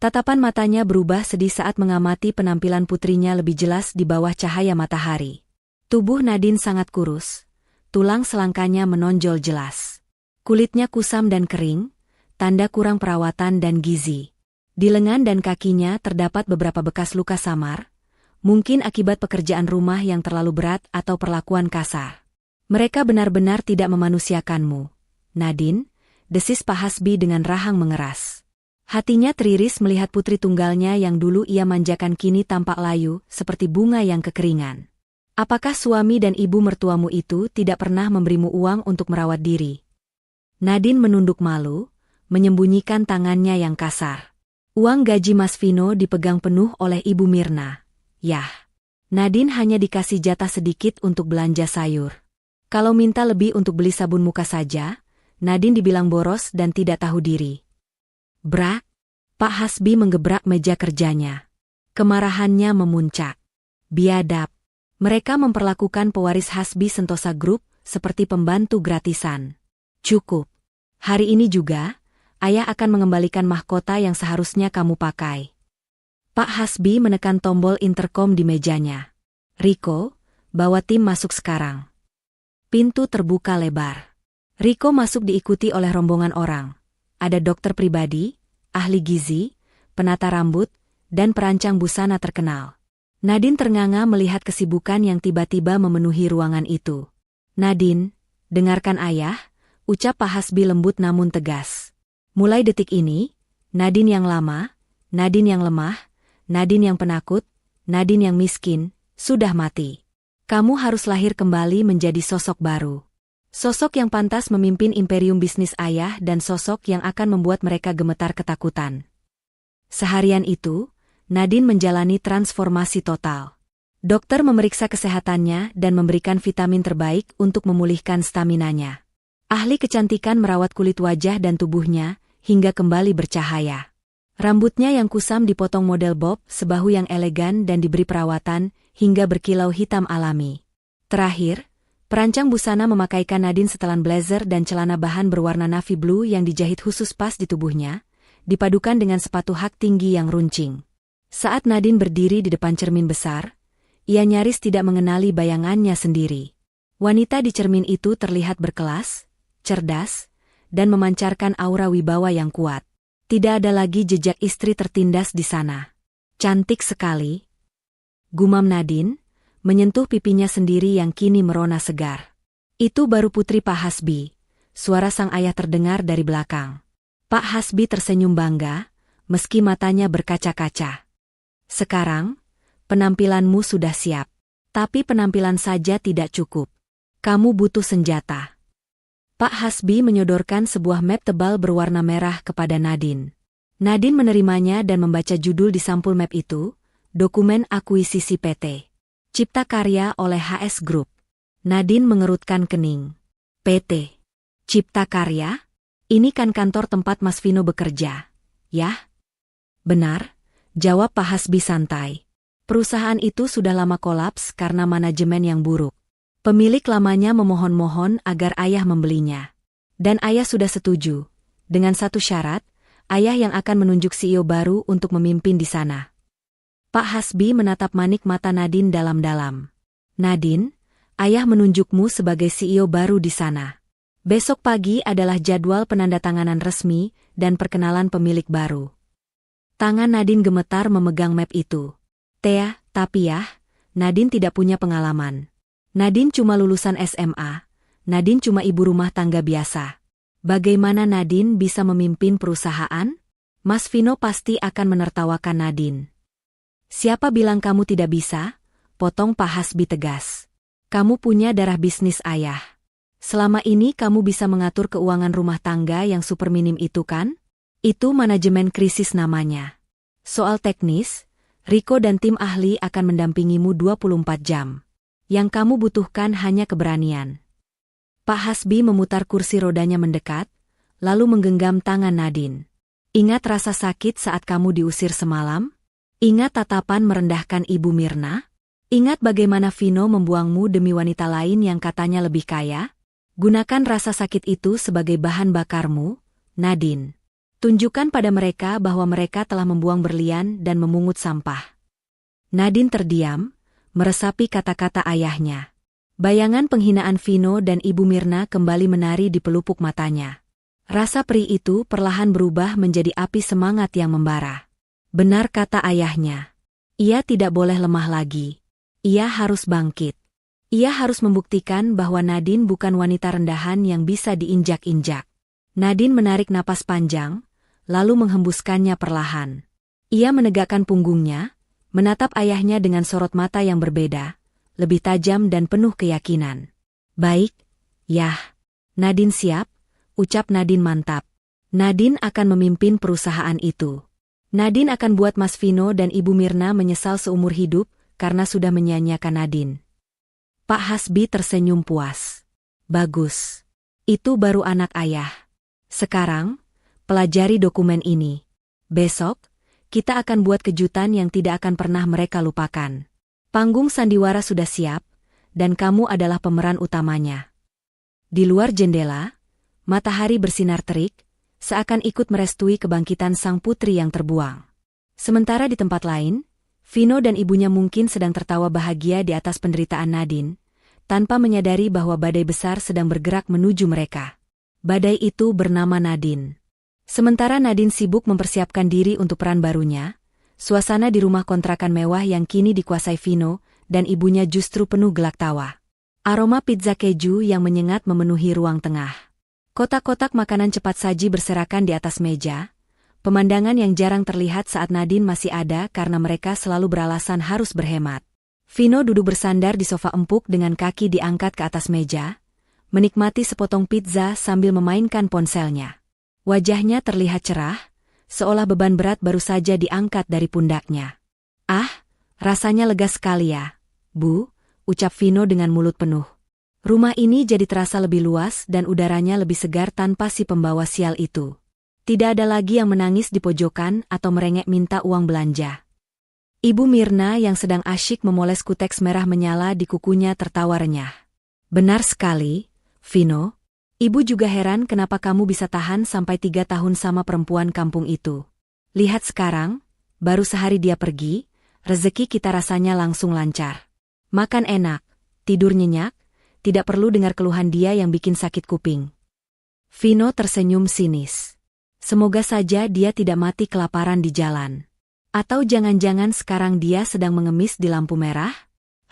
tatapan matanya berubah sedih saat mengamati penampilan putrinya lebih jelas di bawah cahaya matahari. Tubuh Nadine sangat kurus, tulang selangkanya menonjol jelas. Kulitnya kusam dan kering, tanda kurang perawatan dan gizi. Di lengan dan kakinya terdapat beberapa bekas luka samar, mungkin akibat pekerjaan rumah yang terlalu berat atau perlakuan kasar. Mereka benar-benar tidak memanusiakanmu, Nadine, desis Pak Hasbi dengan rahang mengeras. Hatinya teriris melihat putri tunggalnya yang dulu ia manjakan kini tampak layu seperti bunga yang kekeringan. Apakah suami dan ibu mertuamu itu tidak pernah memberimu uang untuk merawat diri? Nadine menunduk malu, menyembunyikan tangannya yang kasar. Uang gaji Mas Vino dipegang penuh oleh Ibu Mirna. Yah. Nadine hanya dikasih jatah sedikit untuk belanja sayur. Kalau minta lebih untuk beli sabun muka saja, Nadine dibilang boros dan tidak tahu diri. Brak! Pak Hasbi menggebrak meja kerjanya. Kemarahannya memuncak. Biadab. Mereka memperlakukan pewaris Hasbi Sentosa Group seperti pembantu gratisan. Cukup. Hari ini juga, ayah akan mengembalikan mahkota yang seharusnya kamu pakai. Pak Hasbi menekan tombol intercom di mejanya. Riko, bawa tim masuk sekarang. Pintu terbuka lebar. Riko masuk diikuti oleh rombongan orang. Ada dokter pribadi, ahli gizi, penata rambut, dan perancang busana terkenal. Nadine ternganga melihat kesibukan yang tiba-tiba memenuhi ruangan itu. Nadine, dengarkan ayah, ucap Pak Hasbi lembut namun tegas. Mulai detik ini, Nadine yang lama, Nadine yang lemah, Nadine yang penakut, Nadine yang miskin, sudah mati. Kamu harus lahir kembali menjadi sosok baru. Sosok yang pantas memimpin imperium bisnis ayah dan sosok yang akan membuat mereka gemetar ketakutan. Seharian itu, Nadine menjalani transformasi total. Dokter memeriksa kesehatannya dan memberikan vitamin terbaik untuk memulihkan staminanya. Ahli kecantikan merawat kulit wajah dan tubuhnya hingga kembali bercahaya. Rambutnya yang kusam dipotong model bob sebahu yang elegan dan diberi perawatan hingga berkilau hitam alami. Terakhir, perancang busana memakaikan Nadine setelan blazer dan celana bahan berwarna navy blue yang dijahit khusus pas di tubuhnya, dipadukan dengan sepatu hak tinggi yang runcing. Saat Nadine berdiri di depan cermin besar, ia nyaris tidak mengenali bayangannya sendiri. Wanita di cermin itu terlihat berkelas, cerdas, dan memancarkan aura wibawa yang kuat. Tidak ada lagi jejak istri tertindas di sana. Cantik sekali, gumam Nadine, menyentuh pipinya sendiri yang kini merona segar. Itu baru putri Pak Hasbi, suara sang ayah terdengar dari belakang. Pak Hasbi tersenyum bangga, meski matanya berkaca-kaca. Sekarang, penampilanmu sudah siap. Tapi penampilan saja tidak cukup. Kamu butuh senjata. Pak Hasbi menyodorkan sebuah map tebal berwarna merah kepada Nadine. Nadine menerimanya dan membaca judul di sampul map itu, Dokumen Akuisisi PT Cipta Karya oleh HS Group. Nadine mengerutkan kening. PT Cipta Karya? Ini kan kantor tempat Mas Vino bekerja, ya? Benar, jawab Pak Hasbi santai. Perusahaan itu sudah lama kolaps karena manajemen yang buruk. Pemilik lamanya memohon-mohon agar ayah membelinya. Dan ayah sudah setuju. Dengan satu syarat, ayah yang akan menunjuk CEO baru untuk memimpin di sana. Pak Hasbi menatap manik mata Nadine dalam-dalam. Nadine, ayah menunjukmu sebagai CEO baru di sana. Besok pagi adalah jadwal penandatanganan resmi dan perkenalan pemilik baru. Tangan Nadine gemetar memegang map itu. Tea, tapi ya, Nadine tidak punya pengalaman. Nadine cuma lulusan SMA, Nadine cuma ibu rumah tangga biasa. Bagaimana Nadine bisa memimpin perusahaan? Mas Vino pasti akan menertawakan Nadine. Siapa bilang kamu tidak bisa? Potong Pak Hasbi tegas. Kamu punya darah bisnis ayah. Selama ini kamu bisa mengatur keuangan rumah tangga yang super minim itu kan? Itu manajemen krisis namanya. Soal teknis, Riko dan tim ahli akan mendampingimu 24 jam. Yang kamu butuhkan hanya keberanian. Pak Hasbi memutar kursi rodanya mendekat, lalu menggenggam tangan Nadine. Ingat rasa sakit saat kamu diusir semalam? Ingat tatapan merendahkan Ibu Mirna? Ingat bagaimana Vino membuangmu demi wanita lain yang katanya lebih kaya? Gunakan rasa sakit itu sebagai bahan bakarmu, Nadine. Tunjukkan pada mereka bahwa mereka telah membuang berlian dan memungut sampah. Nadine terdiam, meresapi kata-kata ayahnya. Bayangan penghinaan Vino dan Ibu Mirna kembali menari di pelupuk matanya. Rasa perih itu perlahan berubah menjadi api semangat yang membara. Benar kata ayahnya. Ia tidak boleh lemah lagi. Ia harus bangkit. Ia harus membuktikan bahwa Nadine bukan wanita rendahan yang bisa diinjak-injak. Nadine menarik napas panjang, lalu menghembuskannya perlahan. Ia menegakkan punggungnya, menatap ayahnya dengan sorot mata yang berbeda, lebih tajam dan penuh keyakinan. Baik, yah. Nadine siap, ucap Nadine mantap. Nadine akan memimpin perusahaan itu. Nadine akan buat Mas Vino dan Ibu Mirna menyesal seumur hidup karena sudah menyia-nyiakan Nadine. Pak Hasbi tersenyum puas. Bagus. Itu baru anak ayah. Sekarang, pelajari dokumen ini. Besok, kita akan buat kejutan yang tidak akan pernah mereka lupakan. Panggung sandiwara sudah siap, dan kamu adalah pemeran utamanya. Di luar jendela, matahari bersinar terik, seakan ikut merestui kebangkitan sang putri yang terbuang. Sementara di tempat lain, Vino dan ibunya mungkin sedang tertawa bahagia di atas penderitaan Nadine, tanpa menyadari bahwa badai besar sedang bergerak menuju mereka. Badai itu bernama Nadine. Sementara Nadine sibuk mempersiapkan diri untuk peran barunya, suasana di rumah kontrakan mewah yang kini dikuasai Vino dan ibunya justru penuh gelak tawa. Aroma pizza keju yang menyengat memenuhi ruang tengah. Kotak-kotak makanan cepat saji berserakan di atas meja, pemandangan yang jarang terlihat saat Nadine masih ada karena mereka selalu beralasan harus berhemat. Vino duduk bersandar di sofa empuk dengan kaki diangkat ke atas meja, menikmati sepotong pizza sambil memainkan ponselnya. Wajahnya terlihat cerah, seolah beban berat baru saja diangkat dari pundaknya. Ah, rasanya lega sekali ya, Bu, ucap Vino dengan mulut penuh. Rumah ini jadi terasa lebih luas dan udaranya lebih segar tanpa si pembawa sial itu. Tidak ada lagi yang menangis di pojokan atau merengek minta uang belanja. Ibu Mirna yang sedang asyik memoles kuteks merah menyala di kukunya tertawa renyah. Benar sekali, Vino. Ibu juga heran kenapa kamu bisa tahan sampai 3 tahun sama perempuan kampung itu. Lihat sekarang, baru sehari dia pergi, rezeki kita rasanya langsung lancar. Makan enak, tidur nyenyak, tidak perlu dengar keluhan dia yang bikin sakit kuping. Vino tersenyum sinis. Semoga saja dia tidak mati kelaparan di jalan. Atau jangan-jangan sekarang dia sedang mengemis di lampu merah?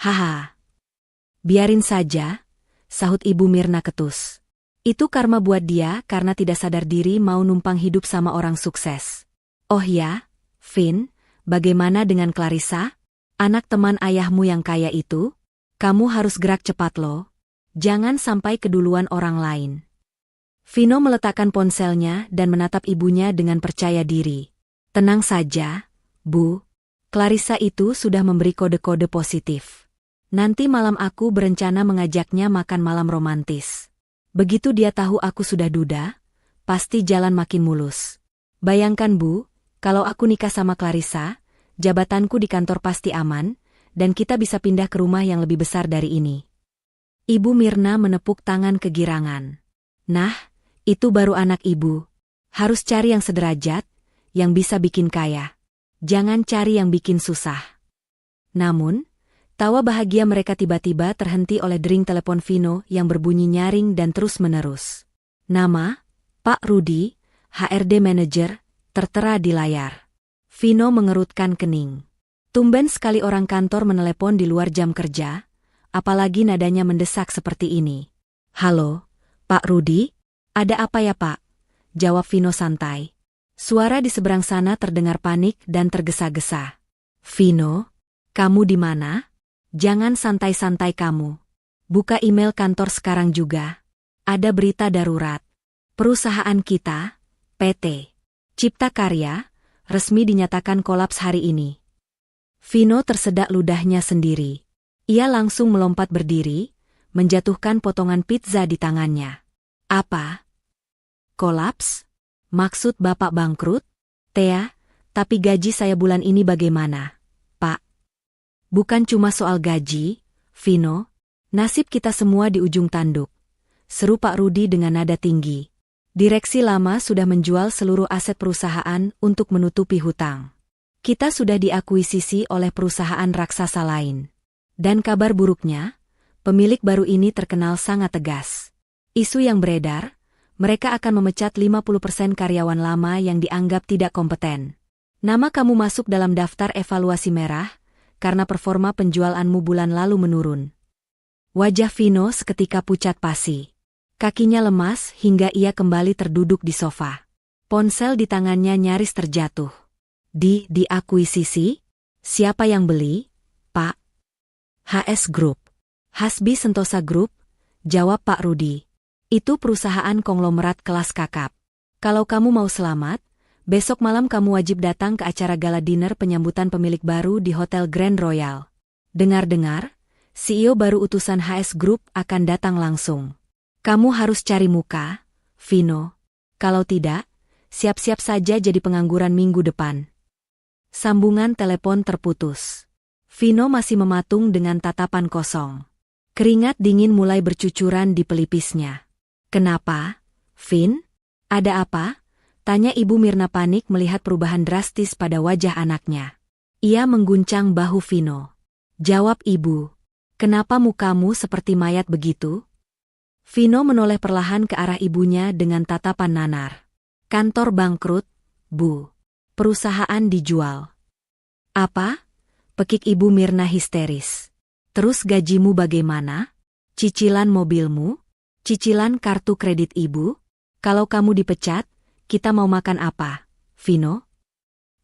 Haha. Biarin saja, sahut Ibu Mirna ketus. Itu karma buat dia karena tidak sadar diri mau numpang hidup sama orang sukses. Oh ya, Vin, bagaimana dengan Clarissa? Anak teman ayahmu yang kaya itu? Kamu harus gerak cepat loh. Jangan sampai keduluan orang lain. Vino meletakkan ponselnya dan menatap ibunya dengan percaya diri. Tenang saja, Bu. Clarissa itu sudah memberi kode-kode positif. Nanti malam aku berencana mengajaknya makan malam romantis. Begitu dia tahu aku sudah duda, pasti jalan makin mulus. Bayangkan Bu, kalau aku nikah sama Clarissa, jabatanku di kantor pasti aman, dan kita bisa pindah ke rumah yang lebih besar dari ini. Ibu Mirna menepuk tangan kegirangan. Nah, itu baru anak ibu. Harus cari yang sederajat, yang bisa bikin kaya. Jangan cari yang bikin susah. Namun, tawa bahagia mereka tiba-tiba terhenti oleh dering telepon Vino yang berbunyi nyaring dan terus-menerus. Nama, Pak Rudi, HRD Manager, tertera di layar. Vino mengerutkan kening. Tumben sekali orang kantor menelepon di luar jam kerja, apalagi nadanya mendesak seperti ini. Halo, Pak Rudi? Ada apa ya Pak? Jawab Vino santai. Suara di seberang sana terdengar panik dan tergesa-gesa. Vino, kamu di mana? Jangan santai-santai kamu. Buka email kantor sekarang juga. Ada berita darurat. Perusahaan kita, PT Cipta Karya, resmi dinyatakan kolaps hari ini. Vino tersedak ludahnya sendiri. Ia langsung melompat berdiri, menjatuhkan potongan pizza di tangannya. Apa? Kolaps? Maksud Bapak bangkrut? Tea, tapi gaji saya bulan ini bagaimana, Pak? Bukan cuma soal gaji, Vino. Nasib kita semua di ujung tanduk. Seru Pak Rudi dengan nada tinggi. Direksi lama sudah menjual seluruh aset perusahaan untuk menutupi hutang. Kita sudah diakuisisi oleh perusahaan raksasa lain. Dan kabar buruknya, pemilik baru ini terkenal sangat tegas. Isu yang beredar, mereka akan memecat 50% karyawan lama yang dianggap tidak kompeten. Nama kamu masuk dalam daftar evaluasi merah, karena performa penjualanmu bulan lalu menurun. Wajah Vino seketika pucat pasi. Kakinya lemas hingga ia kembali terduduk di sofa. Ponsel di tangannya nyaris terjatuh. Diakuisisi? Siapa yang beli, Pak? HS Group. Hasbi Sentosa Group, jawab Pak Rudi. Itu perusahaan konglomerat kelas kakap. Kalau kamu mau selamat, besok malam kamu wajib datang ke acara gala dinner penyambutan pemilik baru di Hotel Grand Royal. Dengar-dengar, CEO baru utusan HS Group akan datang langsung. Kamu harus cari muka, Vino. Kalau tidak, siap-siap saja jadi pengangguran minggu depan. Sambungan telepon terputus. Vino masih mematung dengan tatapan kosong. Keringat dingin mulai bercucuran di pelipisnya. Kenapa, Vin? Ada apa? Tanya Ibu Mirna panik melihat perubahan drastis pada wajah anaknya. Ia mengguncang bahu Vino. Jawab Ibu. Kenapa mukamu seperti mayat begitu? Vino menoleh perlahan ke arah ibunya dengan tatapan nanar. Kantor bangkrut, Bu. Perusahaan dijual. Apa? Pekik Ibu Mirna histeris. Terus gajimu bagaimana? Cicilan mobilmu? Cicilan kartu kredit Ibu? Kalau kamu dipecat, kita mau makan apa, Vino?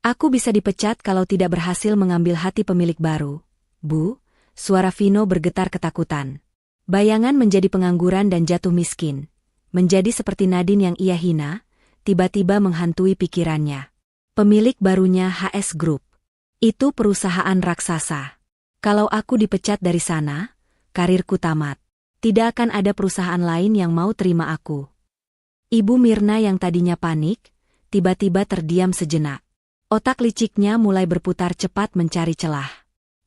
Aku bisa dipecat kalau tidak berhasil mengambil hati pemilik baru, Bu. Suara Vino bergetar ketakutan. Bayangan menjadi pengangguran dan jatuh miskin, menjadi seperti Nadine yang ia hina, tiba-tiba menghantui pikirannya. Pemilik barunya HS Group. Itu perusahaan raksasa. Kalau aku dipecat dari sana, karirku tamat. Tidak akan ada perusahaan lain yang mau terima aku. Ibu Mirna yang tadinya panik, tiba-tiba terdiam sejenak. Otak liciknya mulai berputar cepat mencari celah.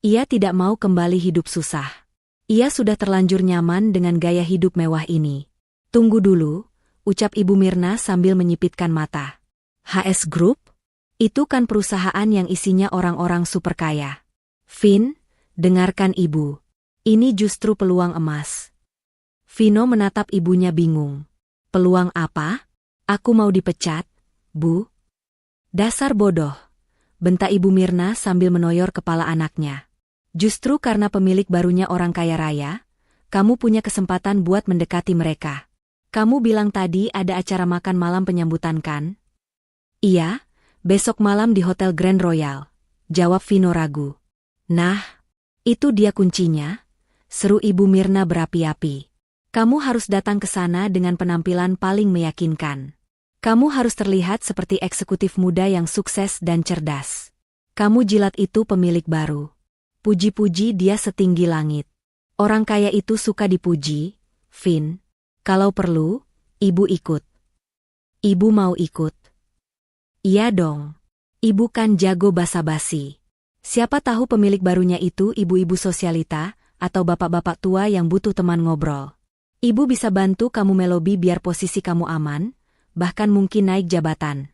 Ia tidak mau kembali hidup susah. Ia sudah terlanjur nyaman dengan gaya hidup mewah ini. Tunggu dulu, ucap Ibu Mirna sambil menyipitkan mata. HS Group? Itu kan perusahaan yang isinya orang-orang super kaya. Vin, dengarkan Ibu. Ini justru peluang emas. Vino menatap ibunya bingung. Peluang apa? Aku mau dipecat, Bu. Dasar bodoh, bentak Ibu Mirna sambil menoyor kepala anaknya. Justru karena pemilik barunya orang kaya raya, kamu punya kesempatan buat mendekati mereka. Kamu bilang tadi ada acara makan malam penyambutan kan? Iya, besok malam di Hotel Grand Royal, jawab Vino ragu. Nah, itu dia kuncinya, seru Ibu Mirna berapi-api. Kamu harus datang ke sana dengan penampilan paling meyakinkan. Kamu harus terlihat seperti eksekutif muda yang sukses dan cerdas. Kamu jilat itu pemilik baru. Puji-puji dia setinggi langit. Orang kaya itu suka dipuji, Vin. Kalau perlu, Ibu ikut. Ibu mau ikut? Iya dong. Ibu kan jago basa-basi. Siapa tahu pemilik barunya itu ibu-ibu sosialita atau bapak-bapak tua yang butuh teman ngobrol. Ibu bisa bantu kamu melobi biar posisi kamu aman, bahkan mungkin naik jabatan.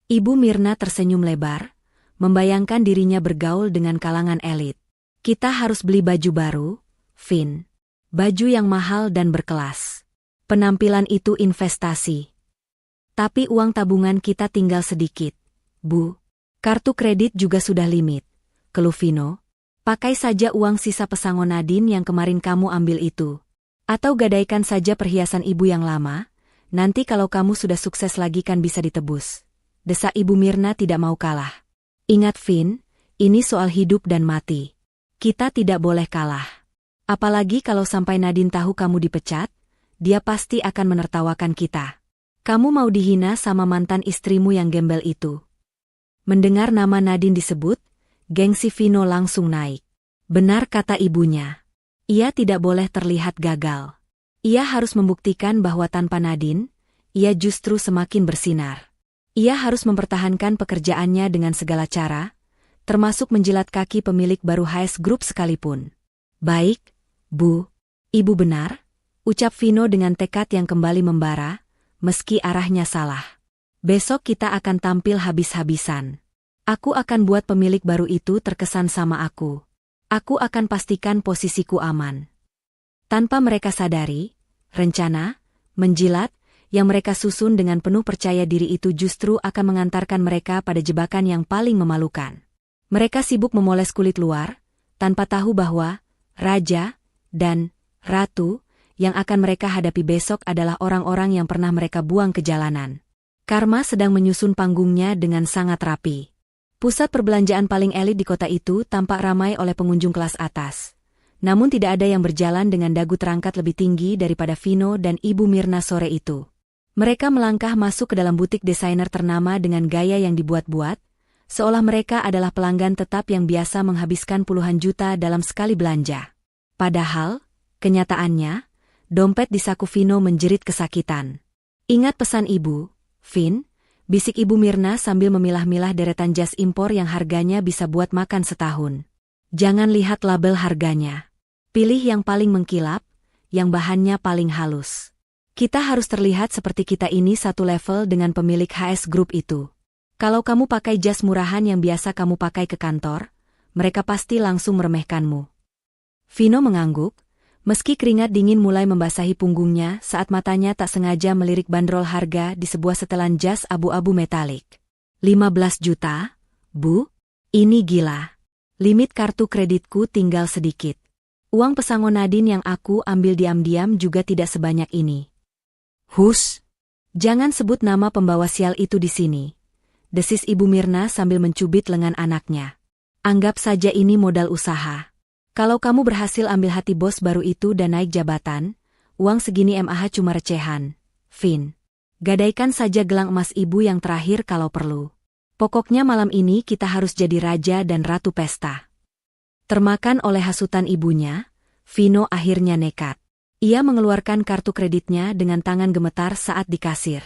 Ibu Mirna tersenyum lebar, membayangkan dirinya bergaul dengan kalangan elit. Kita harus beli baju baru, Vin. Baju yang mahal dan berkelas. Penampilan itu investasi. Tapi uang tabungan kita tinggal sedikit, Bu. Kartu kredit juga sudah limit. Keluh Vino. Pakai saja uang sisa pesangon Nadine yang kemarin kamu ambil itu. Atau gadaikan saja perhiasan ibu yang lama, nanti kalau kamu sudah sukses lagi kan bisa ditebus. Desak Ibu Mirna tidak mau kalah. Ingat Vin, ini soal hidup dan mati. Kita tidak boleh kalah. Apalagi kalau sampai Nadine tahu kamu dipecat, dia pasti akan menertawakan kita. Kamu mau dihina sama mantan istrimu yang gembel itu. Mendengar nama Nadine disebut, gengsi Vino langsung naik. Benar kata ibunya. Ia tidak boleh terlihat gagal. Ia harus membuktikan bahwa tanpa Nadine, ia justru semakin bersinar. Ia harus mempertahankan pekerjaannya dengan segala cara, termasuk menjilat kaki pemilik baru HS Group sekalipun. Baik, Bu. Ibu benar, ucap Vino dengan tekad yang kembali membara, meski arahnya salah. Besok kita akan tampil habis-habisan. Aku akan buat pemilik baru itu terkesan sama aku. Aku akan pastikan posisiku aman. Tanpa mereka sadari, rencana, menjilat, yang mereka susun dengan penuh percaya diri itu justru akan mengantarkan mereka pada jebakan yang paling memalukan. Mereka sibuk memoles kulit luar, tanpa tahu bahwa raja dan ratu yang akan mereka hadapi besok adalah orang-orang yang pernah mereka buang ke jalanan. Karma sedang menyusun panggungnya dengan sangat rapi. Pusat perbelanjaan paling elit di kota itu tampak ramai oleh pengunjung kelas atas. Namun tidak ada yang berjalan dengan dagu terangkat lebih tinggi daripada Vino dan Ibu Mirna sore itu. Mereka melangkah masuk ke dalam butik desainer ternama dengan gaya yang dibuat-buat, Seolah mereka adalah pelanggan tetap yang biasa menghabiskan puluhan juta dalam sekali belanja. Padahal, kenyataannya, dompet di saku Vino menjerit kesakitan. "Ingat pesan ibu, Vin," bisik Ibu Mirna sambil memilah-milah deretan jas impor yang harganya bisa buat makan setahun. "Jangan lihat label harganya. Pilih yang paling mengkilap, yang bahannya paling halus. Kita harus terlihat seperti kita ini satu level dengan pemilik HS Group itu. Kalau kamu pakai jas murahan yang biasa kamu pakai ke kantor, mereka pasti langsung meremehkanmu." Vino mengangguk, meski keringat dingin mulai membasahi punggungnya saat matanya tak sengaja melirik bandrol harga di sebuah setelan jas abu-abu metalik. 15 juta, Bu? Ini gila. Limit kartu kreditku tinggal sedikit. Uang pesangon Nadine yang aku ambil diam-diam juga tidak sebanyak ini. Hus! Jangan sebut nama pembawa sial itu di sini, desis Ibu Mirna sambil mencubit lengan anaknya. "Anggap saja ini modal usaha. Kalau kamu berhasil ambil hati bos baru itu dan naik jabatan, uang segini MAH cuma recehan, Vin. Gadaikan saja gelang emas ibu yang terakhir kalau perlu. Pokoknya malam ini kita harus jadi raja dan ratu pesta." Termakan oleh hasutan ibunya, Vino akhirnya nekat. Ia mengeluarkan kartu kreditnya dengan tangan gemetar saat di kasir.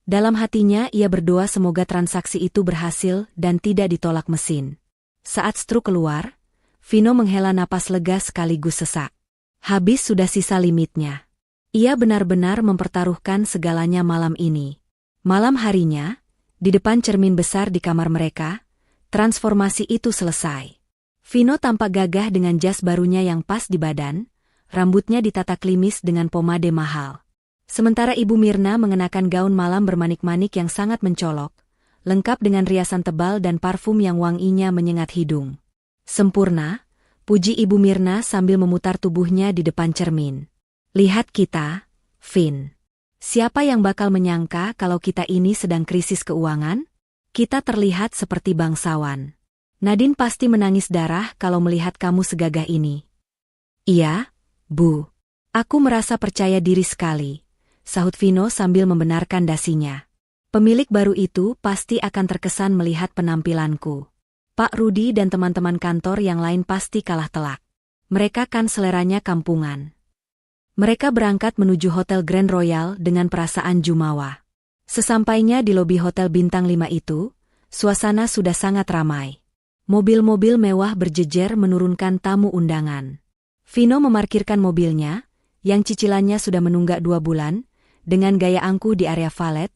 Dalam hatinya ia berdoa semoga transaksi itu berhasil dan tidak ditolak mesin. Saat struk keluar, Vino menghela napas lega sekaligus sesak. Habis sudah sisa limitnya. Ia benar-benar mempertaruhkan segalanya malam ini. Malam harinya, di depan cermin besar di kamar mereka, transformasi itu selesai. Vino tampak gagah dengan jas barunya yang pas di badan, rambutnya ditata klimis dengan pomade mahal. Sementara Ibu Mirna mengenakan gaun malam bermanik-manik yang sangat mencolok, lengkap dengan riasan tebal dan parfum yang wanginya menyengat hidung. "Sempurna," puji Ibu Mirna sambil memutar tubuhnya di depan cermin. "Lihat kita, Vin. Siapa yang bakal menyangka kalau kita ini sedang krisis keuangan? Kita terlihat seperti bangsawan. Nadine pasti menangis darah kalau melihat kamu segagah ini." "Iya, Bu. Aku merasa percaya diri sekali," sahut Vino sambil membenarkan dasinya. "Pemilik baru itu pasti akan terkesan melihat penampilanku. Pak Rudi dan teman-teman kantor yang lain pasti kalah telak. Mereka kan seleranya kampungan." Mereka berangkat menuju Hotel Grand Royal dengan perasaan jumawa. Sesampainya di lobi Hotel Bintang 5 itu, suasana sudah sangat ramai. Mobil-mobil mewah berjejer menurunkan tamu undangan. Vino memarkirkan mobilnya, yang cicilannya sudah menunggak 2 bulan, dengan gaya angkuh di area valet,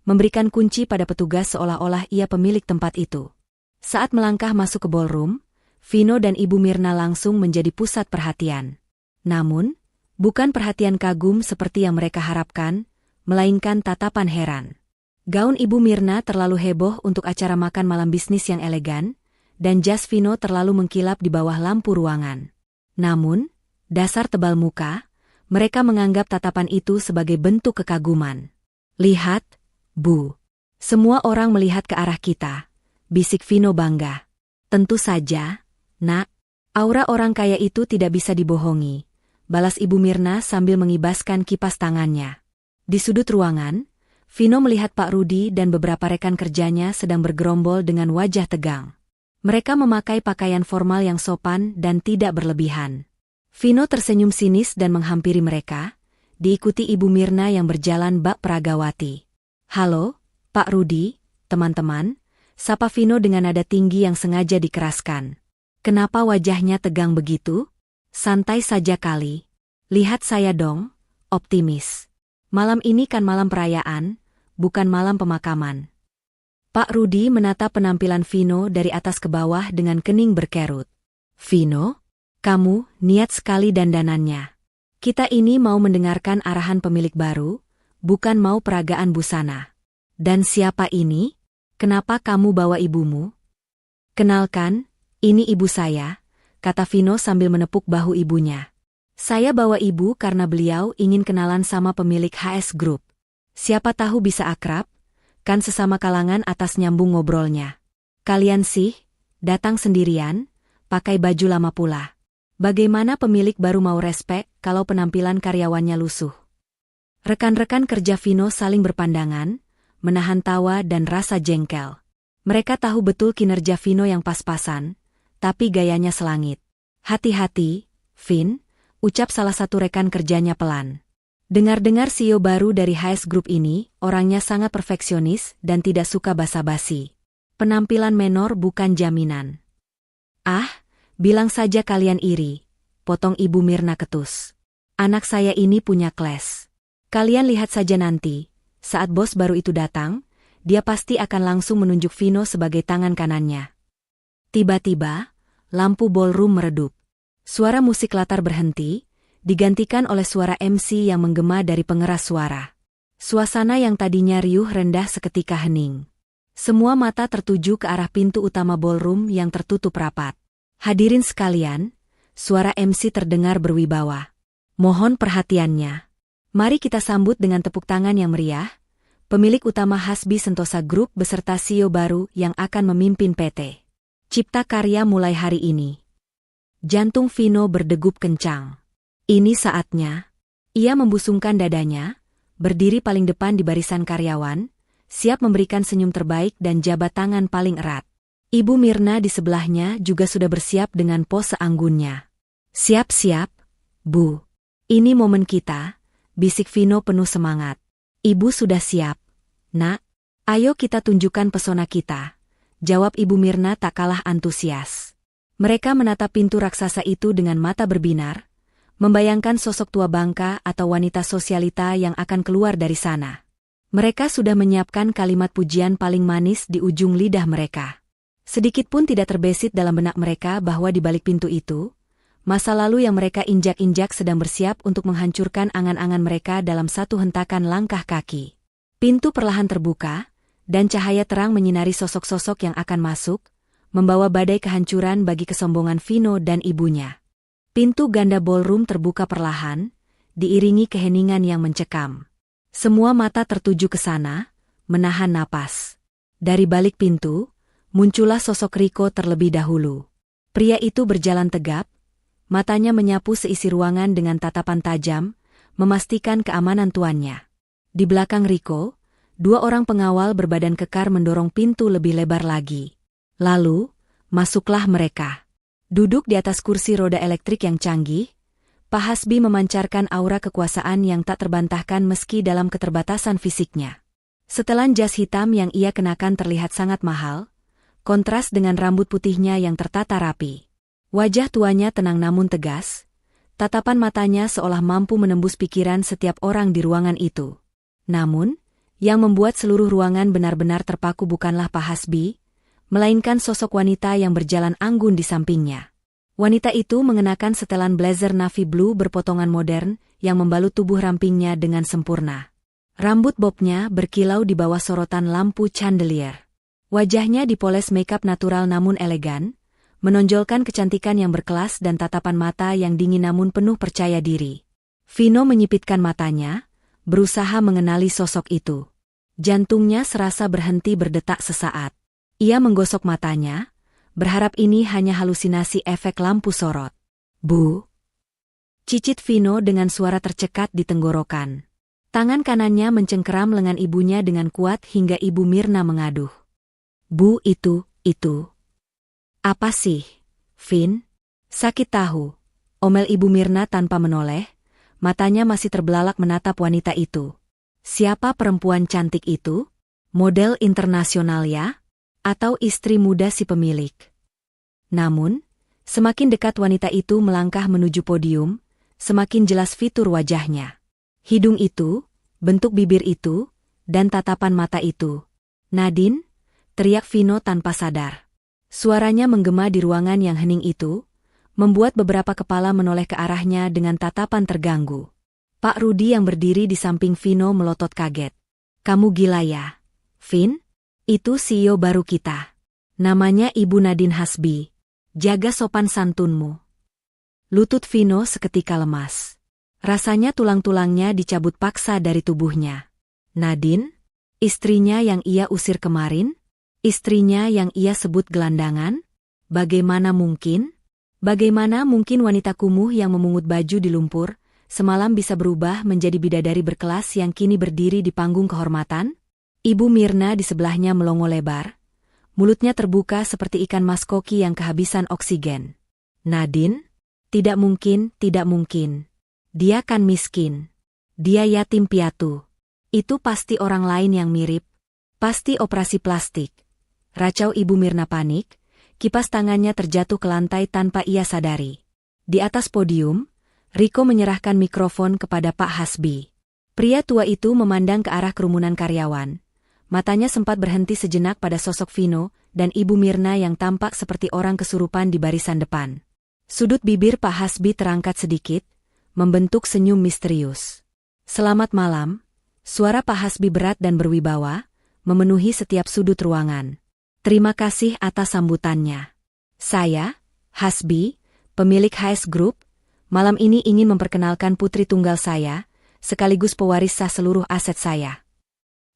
memberikan kunci pada petugas seolah-olah ia pemilik tempat itu. Saat melangkah masuk ke ballroom, Vino dan Ibu Mirna langsung menjadi pusat perhatian. Namun, bukan perhatian kagum seperti yang mereka harapkan, melainkan tatapan heran. Gaun Ibu Mirna terlalu heboh untuk acara makan malam bisnis yang elegan, dan jas Vino terlalu mengkilap di bawah lampu ruangan. Namun, dasar tebal muka, mereka menganggap tatapan itu sebagai bentuk kekaguman. "Lihat, Bu. Semua orang melihat ke arah kita," bisik Vino bangga. "Tentu saja, Nak. Aura orang kaya itu tidak bisa dibohongi," balas Ibu Mirna sambil mengibaskan kipas tangannya. Di sudut ruangan, Vino melihat Pak Rudi dan beberapa rekan kerjanya sedang bergerombol dengan wajah tegang. Mereka memakai pakaian formal yang sopan dan tidak berlebihan. Vino tersenyum sinis dan menghampiri mereka, diikuti Ibu Mirna yang berjalan bak Pragawati. "Halo, Pak Rudi, teman-teman," sapa Vino dengan nada tinggi yang sengaja dikeraskan. "Kenapa wajahnya tegang begitu? Santai saja kali. Lihat saya dong, optimis. Malam ini kan malam perayaan, bukan malam pemakaman." Pak Rudi menatap penampilan Vino dari atas ke bawah dengan kening berkerut. "Vino, kamu niat sekali dandanannya. Kita ini mau mendengarkan arahan pemilik baru, bukan mau peragaan busana. Dan siapa ini? Kenapa kamu bawa ibumu?" "Kenalkan, ini ibu saya," kata Vino sambil menepuk bahu ibunya. "Saya bawa ibu karena beliau ingin kenalan sama pemilik HS Group. Siapa tahu bisa akrab, kan sesama kalangan." Atas nyambung ngobrolnya. "Kalian sih, datang sendirian, pakai baju lama pula. Bagaimana pemilik baru mau respek kalau penampilan karyawannya lusuh?" Rekan-rekan kerja Vino saling berpandangan, menahan tawa dan rasa jengkel. Mereka tahu betul kinerja Vino yang pas-pasan, tapi gayanya selangit. Hati-hati, Vin, ucap salah satu rekan kerjanya pelan. Dengar-dengar CEO baru dari HS Group ini, orangnya sangat perfeksionis dan tidak suka basa-basi. Penampilan menor bukan jaminan. Ah, bilang saja kalian iri, potong Ibu Mirna ketus. Anak saya ini punya kelas. Kalian lihat saja nanti, saat bos baru itu datang, dia pasti akan langsung menunjuk Vino sebagai tangan kanannya. Tiba-tiba, lampu ballroom meredup. Suara musik latar berhenti, digantikan oleh suara MC yang menggema dari pengeras suara. Suasana yang tadinya riuh rendah seketika hening. Semua mata tertuju ke arah pintu utama ballroom yang tertutup rapat. Hadirin sekalian, suara MC terdengar berwibawa. Mohon perhatiannya. Mari kita sambut dengan tepuk tangan yang meriah, pemilik utama Hasbi Sentosa Group beserta CEO baru yang akan memimpin PT Cipta Karya mulai hari ini. Jantung Vino berdegup kencang. Ini saatnya. Ia membusungkan dadanya, berdiri paling depan di barisan karyawan, siap memberikan senyum terbaik dan jabat tangan paling erat. Ibu Mirna di sebelahnya juga sudah bersiap dengan pose anggunnya. Siap-siap, Bu. Ini momen kita, bisik Vino penuh semangat. Ibu sudah siap. Nak, ayo kita tunjukkan pesona kita, jawab Ibu Mirna tak kalah antusias. Mereka menatap pintu raksasa itu dengan mata berbinar, membayangkan sosok tua bangka atau wanita sosialita yang akan keluar dari sana. Mereka sudah menyiapkan kalimat pujian paling manis di ujung lidah mereka. Sedikit pun tidak terbesit dalam benak mereka bahwa di balik pintu itu, masa lalu yang mereka injak-injak sedang bersiap untuk menghancurkan angan-angan mereka dalam satu hentakan langkah kaki. Pintu perlahan terbuka, dan cahaya terang menyinari sosok-sosok yang akan masuk, membawa badai kehancuran bagi kesombongan Vino dan ibunya. Pintu ganda ballroom terbuka perlahan, diiringi keheningan yang mencekam. Semua mata tertuju ke sana, menahan napas. Dari balik pintu, muncullah sosok Riko terlebih dahulu. Pria itu berjalan tegap, matanya menyapu seisi ruangan dengan tatapan tajam, memastikan keamanan tuannya. Di belakang Riko, dua orang pengawal berbadan kekar mendorong pintu lebih lebar lagi. Lalu, masuklah mereka. Duduk di atas kursi roda elektrik yang canggih, Pak Hasbi memancarkan aura kekuasaan yang tak terbantahkan meski dalam keterbatasan fisiknya. Setelan jas hitam yang ia kenakan terlihat sangat mahal, kontras dengan rambut putihnya yang tertata rapi. Wajah tuanya tenang namun tegas, tatapan matanya seolah mampu menembus pikiran setiap orang di ruangan itu. Namun, yang membuat seluruh ruangan benar-benar terpaku bukanlah Pak Hasbi, melainkan sosok wanita yang berjalan anggun di sampingnya. Wanita itu mengenakan setelan blazer navy blue berpotongan modern yang membalut tubuh rampingnya dengan sempurna. Rambut bobnya berkilau di bawah sorotan lampu chandelier. Wajahnya dipoles makeup natural namun elegan, menonjolkan kecantikan yang berkelas dan tatapan mata yang dingin namun penuh percaya diri. Vino menyipitkan matanya, berusaha mengenali sosok itu. Jantungnya serasa berhenti berdetak sesaat. Ia menggosok matanya, berharap ini hanya halusinasi efek lampu sorot. Bu, cicit Vino dengan suara tercekat di tenggorokan. Tangan kanannya mencengkeram lengan ibunya dengan kuat hingga Ibu Mirna mengaduh. Bu, itu. Apa sih, Vin? Sakit tahu, omel Ibu Mirna tanpa menoleh, matanya masih terbelalak menatap wanita itu. Siapa perempuan cantik itu? Model internasional ya? Atau istri muda si pemilik? Namun, semakin dekat wanita itu melangkah menuju podium, semakin jelas fitur wajahnya. Hidung itu, bentuk bibir itu, dan tatapan mata itu. Nadine, teriak Vino tanpa sadar. Suaranya menggema di ruangan yang hening itu, membuat beberapa kepala menoleh ke arahnya dengan tatapan terganggu. Pak Rudi yang berdiri di samping Vino melotot kaget. Kamu gila ya, Vin? Itu CEO baru kita. Namanya Ibu Nadine Hasbi. Jaga sopan santunmu. Lutut Vino seketika lemas. Rasanya tulang-tulangnya dicabut paksa dari tubuhnya. Nadine? Istrinya yang ia usir kemarin? Istrinya yang ia sebut gelandangan? Bagaimana mungkin? Bagaimana mungkin wanita kumuh yang memungut baju di lumpur, semalam bisa berubah menjadi bidadari berkelas yang kini berdiri di panggung kehormatan? Ibu Mirna di sebelahnya melongo lebar, mulutnya terbuka seperti ikan mas koki yang kehabisan oksigen. Nadine? Tidak mungkin, tidak mungkin. Dia kan miskin. Dia yatim piatu. Itu pasti orang lain yang mirip. Pasti operasi plastik. Racau Ibu Mirna panik, kipas tangannya terjatuh ke lantai tanpa ia sadari. Di atas podium, Riko menyerahkan mikrofon kepada Pak Hasbi. Pria tua itu memandang ke arah kerumunan karyawan. Matanya sempat berhenti sejenak pada sosok Vino dan Ibu Mirna yang tampak seperti orang kesurupan di barisan depan. Sudut bibir Pak Hasbi terangkat sedikit, membentuk senyum misterius. "Selamat malam." Suara Pak Hasbi berat dan berwibawa, memenuhi setiap sudut ruangan. "Terima kasih atas sambutannya. Saya, Hasbi, pemilik HS Group, malam ini ingin memperkenalkan putri tunggal saya, sekaligus pewaris sah seluruh aset saya."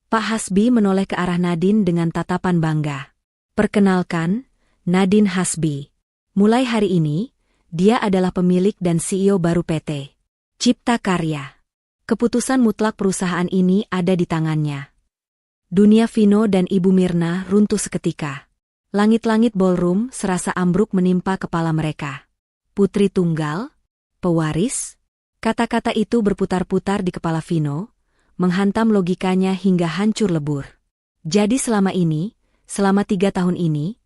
Pak Hasbi menoleh ke arah Nadine dengan tatapan bangga. "Perkenalkan, Nadine Hasbi. Mulai hari ini, dia adalah pemilik dan CEO baru PT Cipta Karya. Keputusan mutlak perusahaan ini ada di tangannya." Dunia Vino dan Ibu Mirna runtuh seketika. Langit-langit ballroom serasa ambruk menimpa kepala mereka. Putri tunggal? Pewaris? Kata-kata itu berputar-putar di kepala Vino, menghantam logikanya hingga hancur lebur. Jadi selama ini, selama 3 tahun ini,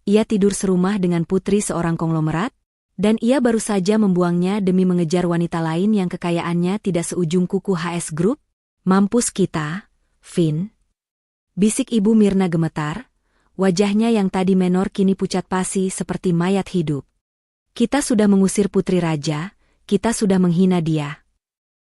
ia tidur serumah dengan putri seorang konglomerat, dan ia baru saja membuangnya demi mengejar wanita lain yang kekayaannya tidak seujung kuku HS Group? Mampus kita, Vin. Bisik Ibu Mirna gemetar, wajahnya yang tadi menor kini pucat pasi seperti mayat hidup. "Kita sudah mengusir putri raja, kita sudah menghina dia."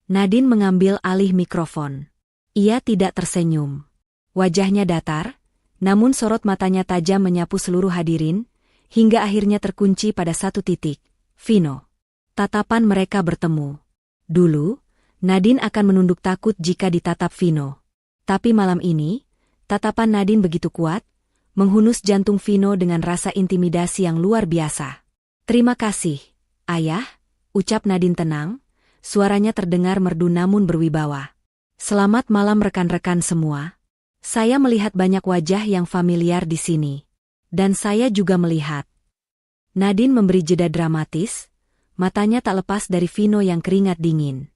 Nadine mengambil alih mikrofon. Ia tidak tersenyum. Wajahnya datar, namun sorot matanya tajam menyapu seluruh hadirin, hingga akhirnya terkunci pada satu titik, Vino. Tatapan mereka bertemu. Dulu, Nadine akan menunduk takut jika ditatap Vino. Tapi malam ini, tatapan Nadine begitu kuat, menghunus jantung Vino dengan rasa intimidasi yang luar biasa. "Terima kasih, Ayah," ucap Nadine tenang, suaranya terdengar merdu namun berwibawa. "Selamat malam rekan-rekan semua. Saya melihat banyak wajah yang familiar di sini. Dan saya juga melihat." Nadine memberi jeda dramatis, matanya tak lepas dari Vino yang keringat dingin.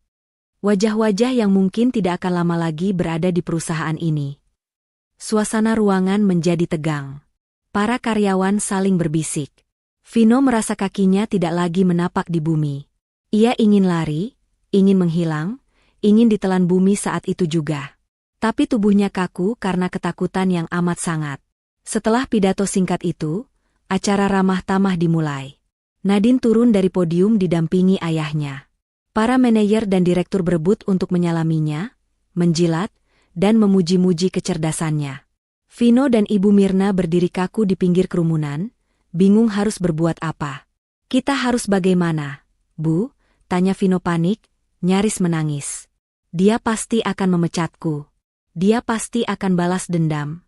Wajah-wajah yang mungkin tidak akan lama lagi berada di perusahaan ini. Suasana ruangan menjadi tegang. Para karyawan saling berbisik. Vino merasa kakinya tidak lagi menapak di bumi. Ia ingin lari, ingin menghilang, ingin ditelan bumi saat itu juga. Tapi tubuhnya kaku karena ketakutan yang amat sangat. Setelah pidato singkat itu, acara ramah tamah dimulai. Nadine turun dari podium didampingi ayahnya. Para manajer dan direktur berebut untuk menyalaminya, menjilat, dan memuji-muji kecerdasannya. Vino dan Ibu Mirna berdiri kaku di pinggir kerumunan, bingung harus berbuat apa. "Kita harus bagaimana, Bu?" tanya Vino panik, nyaris menangis. "Dia pasti akan memecatku. Dia pasti akan balas dendam."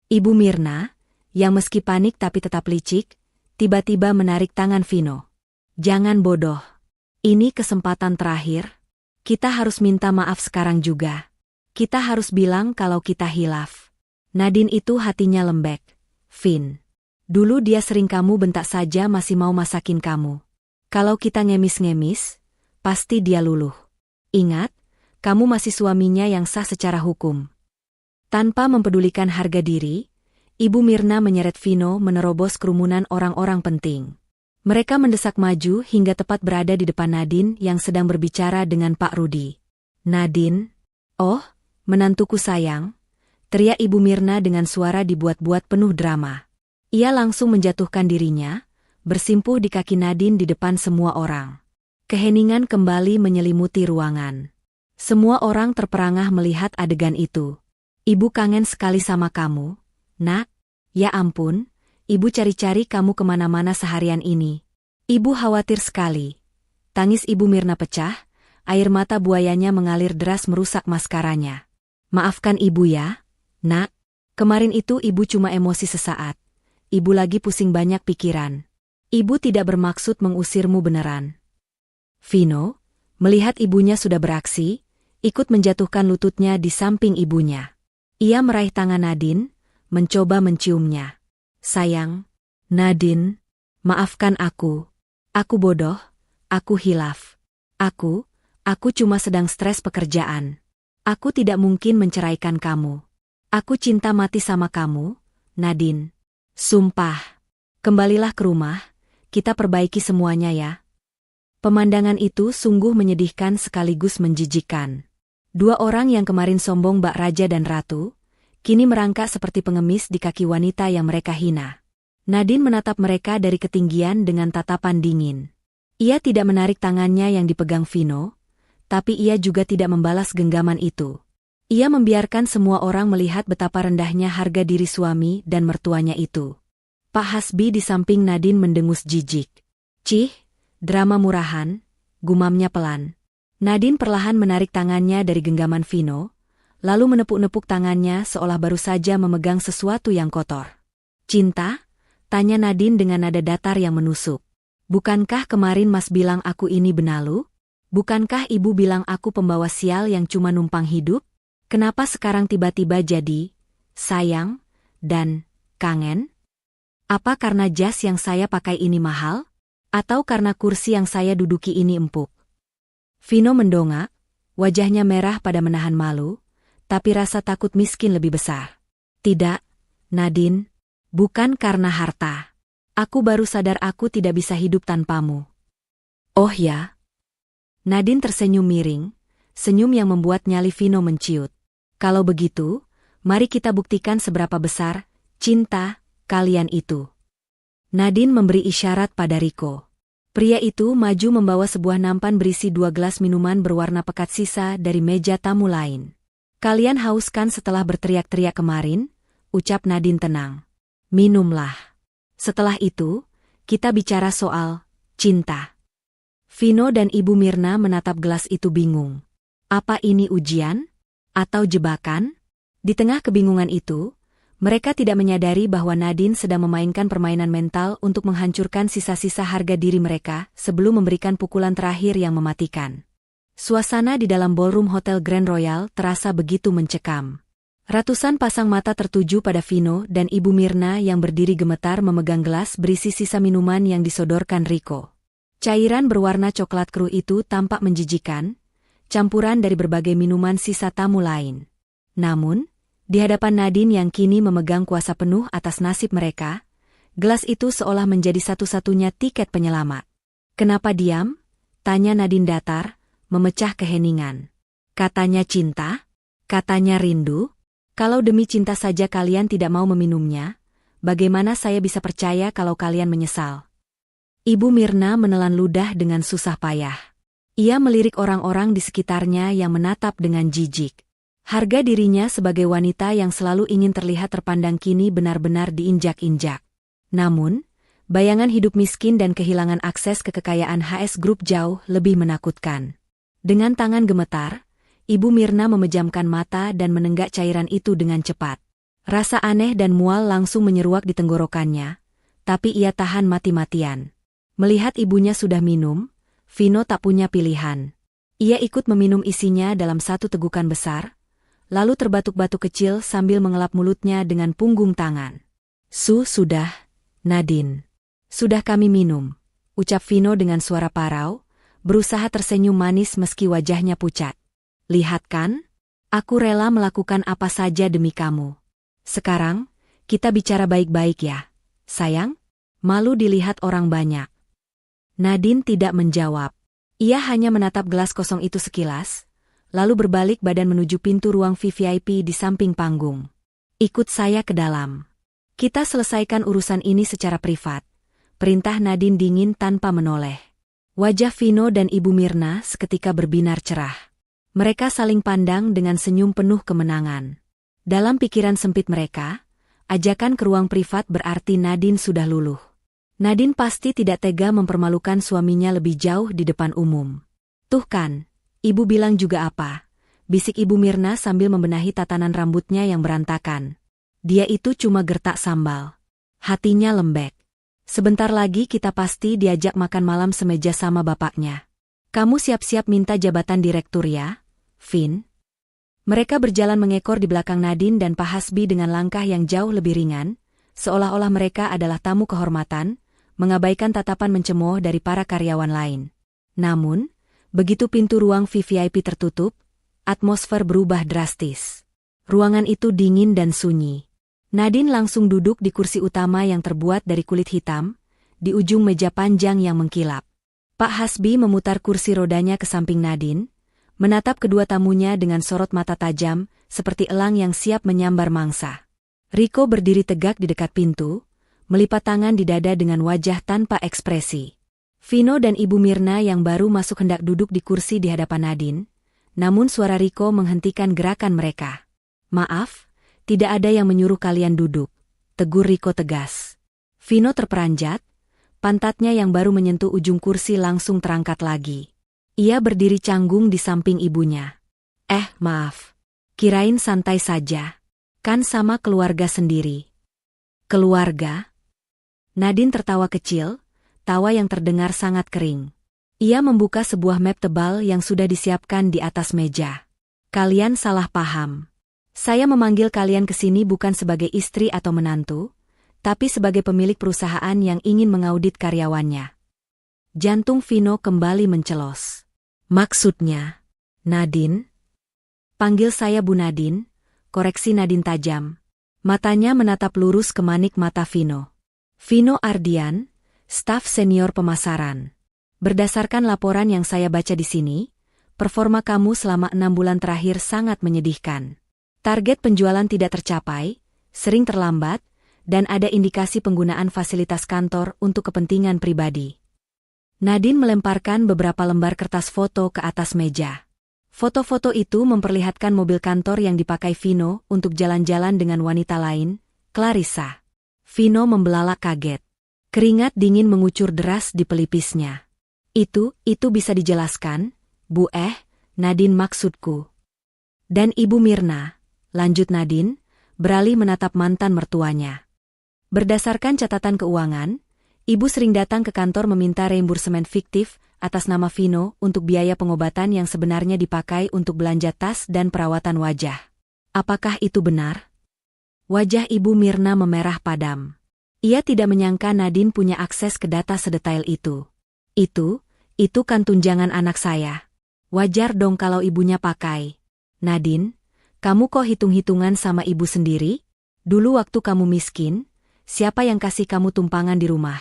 Ibu Mirna, yang meski panik tapi tetap licik, tiba-tiba menarik tangan Vino. "Jangan bodoh. Ini kesempatan terakhir. Kita harus minta maaf sekarang juga. Kita harus bilang kalau kita hilaf." Nadine itu hatinya lembek. "Vin. Dulu dia sering kamu bentak saja masih mau masakin kamu. Kalau kita ngemis-ngemis, pasti dia luluh. Ingat, kamu masih suaminya yang sah secara hukum." Tanpa mempedulikan harga diri, Ibu Mirna menyeret Vino menerobos kerumunan orang-orang penting. Mereka mendesak maju hingga tepat berada di depan Nadine yang sedang berbicara dengan Pak Rudi. "Nadine, oh, menantuku sayang," teriak Ibu Mirna dengan suara dibuat-buat penuh drama. Ia langsung menjatuhkan dirinya, bersimpuh di kaki Nadine di depan semua orang. Keheningan kembali menyelimuti ruangan. Semua orang terperangah melihat adegan itu. "Ibu kangen sekali sama kamu, Nak." "Ya ampun, Ibu cari-cari kamu kemana-mana seharian ini. Ibu khawatir sekali." Tangis Ibu Mirna pecah, air mata buayanya mengalir deras merusak maskaranya. "Maafkan Ibu ya, Nak. Kemarin itu Ibu cuma emosi sesaat. Ibu lagi pusing banyak pikiran. Ibu tidak bermaksud mengusirmu beneran." Vino, melihat ibunya sudah beraksi, ikut menjatuhkan lututnya di samping ibunya. Ia meraih tangan Nadine, mencoba menciumnya. Sayang, Nadine, maafkan aku. Aku bodoh, aku hilaf. Aku cuma sedang stres pekerjaan. Aku tidak mungkin menceraikan kamu. Aku cinta mati sama kamu, Nadine. Sumpah. Kembalilah ke rumah, kita perbaiki semuanya ya. Pemandangan itu sungguh menyedihkan sekaligus menjijikkan. Dua orang yang kemarin sombong bak raja dan ratu, kini merangkak seperti pengemis di kaki wanita yang mereka hina. Nadine menatap mereka dari ketinggian dengan tatapan dingin. Ia tidak menarik tangannya yang dipegang Vino, tapi ia juga tidak membalas genggaman itu. Ia membiarkan semua orang melihat betapa rendahnya harga diri suami dan mertuanya itu. Pak Hasbi di samping Nadine mendengus jijik. Cih, drama murahan, gumamnya pelan. Nadine perlahan menarik tangannya dari genggaman Vino, lalu menepuk-nepuk tangannya seolah baru saja memegang sesuatu yang kotor. Cinta? Tanya Nadine dengan nada datar yang menusuk. Bukankah kemarin Mas bilang aku ini benalu? Bukankah Ibu bilang aku pembawa sial yang cuma numpang hidup? Kenapa sekarang tiba-tiba jadi sayang dan kangen? Apa karena jas yang saya pakai ini mahal? Atau karena kursi yang saya duduki ini empuk? Vino mendongak, wajahnya merah pada menahan malu, tapi rasa takut miskin lebih besar. Tidak, Nadine, bukan karena harta. Aku baru sadar aku tidak bisa hidup tanpamu. Oh ya? Nadine tersenyum miring, senyum yang membuat nyali Vino menciut. Kalau begitu, mari kita buktikan seberapa besar cinta kalian itu. Nadine memberi isyarat pada Rico. Pria itu maju membawa sebuah nampan berisi 2 gelas minuman berwarna pekat sisa dari meja tamu lain. Kalian hauskan setelah berteriak-teriak kemarin, ucap Nadine tenang. Minumlah. Setelah itu, kita bicara soal cinta. Vino dan Ibu Mirna menatap gelas itu bingung. Apa ini ujian? Atau jebakan? Di tengah kebingungan itu, mereka tidak menyadari bahwa Nadine sedang memainkan permainan mental untuk menghancurkan sisa-sisa harga diri mereka sebelum memberikan pukulan terakhir yang mematikan. Suasana di dalam ballroom Hotel Grand Royal terasa begitu mencekam. Ratusan pasang mata tertuju pada Vino dan Ibu Mirna yang berdiri gemetar memegang gelas berisi sisa minuman yang disodorkan Rico. Cairan berwarna coklat kru itu tampak menjijikan, campuran dari berbagai minuman sisa tamu lain. Namun, di hadapan Nadine yang kini memegang kuasa penuh atas nasib mereka, gelas itu seolah menjadi satu-satunya tiket penyelamat. Kenapa diam? Tanya Nadine datar, memecah keheningan. Katanya cinta? Katanya rindu? Kalau demi cinta saja kalian tidak mau meminumnya, bagaimana saya bisa percaya kalau kalian menyesal? Ibu Mirna menelan ludah dengan susah payah. Ia melirik orang-orang di sekitarnya yang menatap dengan jijik. Harga dirinya sebagai wanita yang selalu ingin terlihat terpandang kini benar-benar diinjak-injak. Namun, bayangan hidup miskin dan kehilangan akses ke kekayaan HS Group jauh lebih menakutkan. Dengan tangan gemetar, Ibu Mirna memejamkan mata dan menenggak cairan itu dengan cepat. Rasa aneh dan mual langsung menyeruak di tenggorokannya, tapi ia tahan mati-matian. Melihat ibunya sudah minum, Vino tak punya pilihan. Ia ikut meminum isinya dalam satu tegukan besar, lalu terbatuk-batuk kecil sambil mengelap mulutnya dengan punggung tangan. Sudah, Nadine. Sudah kami minum, ucap Vino dengan suara parau, berusaha tersenyum manis meski wajahnya pucat. Lihat kan, aku rela melakukan apa saja demi kamu. Sekarang, kita bicara baik-baik ya, sayang. Malu dilihat orang banyak. Nadine tidak menjawab. Ia hanya menatap gelas kosong itu sekilas, lalu berbalik badan menuju pintu ruang VIP di samping panggung. Ikut saya ke dalam. Kita selesaikan urusan ini secara privat, perintah Nadine dingin tanpa menoleh. Wajah Vino dan Ibu Mirna seketika berbinar cerah. Mereka saling pandang dengan senyum penuh kemenangan. Dalam pikiran sempit mereka, ajakan ke ruang privat berarti Nadine sudah luluh. Nadine pasti tidak tega mempermalukan suaminya lebih jauh di depan umum. Tuh kan, ibu bilang juga apa? Bisik Ibu Mirna sambil membenahi tatanan rambutnya yang berantakan. Dia itu cuma gertak sambal. Hatinya lembek. Sebentar lagi kita pasti diajak makan malam semeja sama bapaknya. Kamu siap-siap minta jabatan direktur ya, Vin? Mereka berjalan mengekor di belakang Nadine dan Pak Hasbi dengan langkah yang jauh lebih ringan, seolah-olah mereka adalah tamu kehormatan, mengabaikan tatapan mencemooh dari para karyawan lain. Namun, begitu pintu ruang VVIP tertutup, atmosfer berubah drastis. Ruangan itu dingin dan sunyi. Nadine langsung duduk di kursi utama yang terbuat dari kulit hitam, di ujung meja panjang yang mengkilap. Pak Hasbi memutar kursi rodanya ke samping Nadine, menatap kedua tamunya dengan sorot mata tajam, seperti elang yang siap menyambar mangsa. Rico berdiri tegak di dekat pintu, melipat tangan di dada dengan wajah tanpa ekspresi. Vino dan Ibu Mirna yang baru masuk hendak duduk di kursi di hadapan Nadine, namun suara Rico menghentikan gerakan mereka. "Maaf, tidak ada yang menyuruh kalian duduk," tegur Rico tegas. Vino terperanjat, pantatnya yang baru menyentuh ujung kursi langsung terangkat lagi. Ia berdiri canggung di samping ibunya. Maaf. Kirain santai saja. Kan sama keluarga sendiri." "Keluarga?" Nadine tertawa kecil, tawa yang terdengar sangat kering. Ia membuka sebuah map tebal yang sudah disiapkan di atas meja. "Kalian salah paham. Saya memanggil kalian ke sini bukan sebagai istri atau menantu, tapi sebagai pemilik perusahaan yang ingin mengaudit karyawannya." Jantung Vino kembali mencelos. "Maksudnya, Nadine?" "Panggil saya Bu Nadine," koreksi Nadine tajam. Matanya menatap lurus ke manik mata Vino. "Vino Ardian, staf senior pemasaran. Berdasarkan laporan yang saya baca di sini, performa kamu selama 6 bulan terakhir sangat menyedihkan. Target penjualan tidak tercapai, sering terlambat, dan ada indikasi penggunaan fasilitas kantor untuk kepentingan pribadi." Nadine melemparkan beberapa lembar kertas foto ke atas meja. Foto-foto itu memperlihatkan mobil kantor yang dipakai Vino untuk jalan-jalan dengan wanita lain, Clarissa. Vino membelalak kaget. Keringat dingin mengucur deras di pelipisnya. Itu bisa dijelaskan, Bu?" "Nadine maksudku." "Dan Ibu Mirna," lanjut Nadine, beralih menatap mantan mertuanya. "Berdasarkan catatan keuangan, Ibu sering datang ke kantor meminta reimbursemen fiktif atas nama Vino untuk biaya pengobatan yang sebenarnya dipakai untuk belanja tas dan perawatan wajah. Apakah itu benar?" Wajah Ibu Mirna memerah padam. Ia tidak menyangka Nadine punya akses ke data sedetail itu. Itu kan tunjangan anak saya. Wajar dong kalau ibunya pakai." "Nadine, kamu kok hitung-hitungan sama ibu sendiri? Dulu waktu kamu miskin, siapa yang kasih kamu tumpangan di rumah?"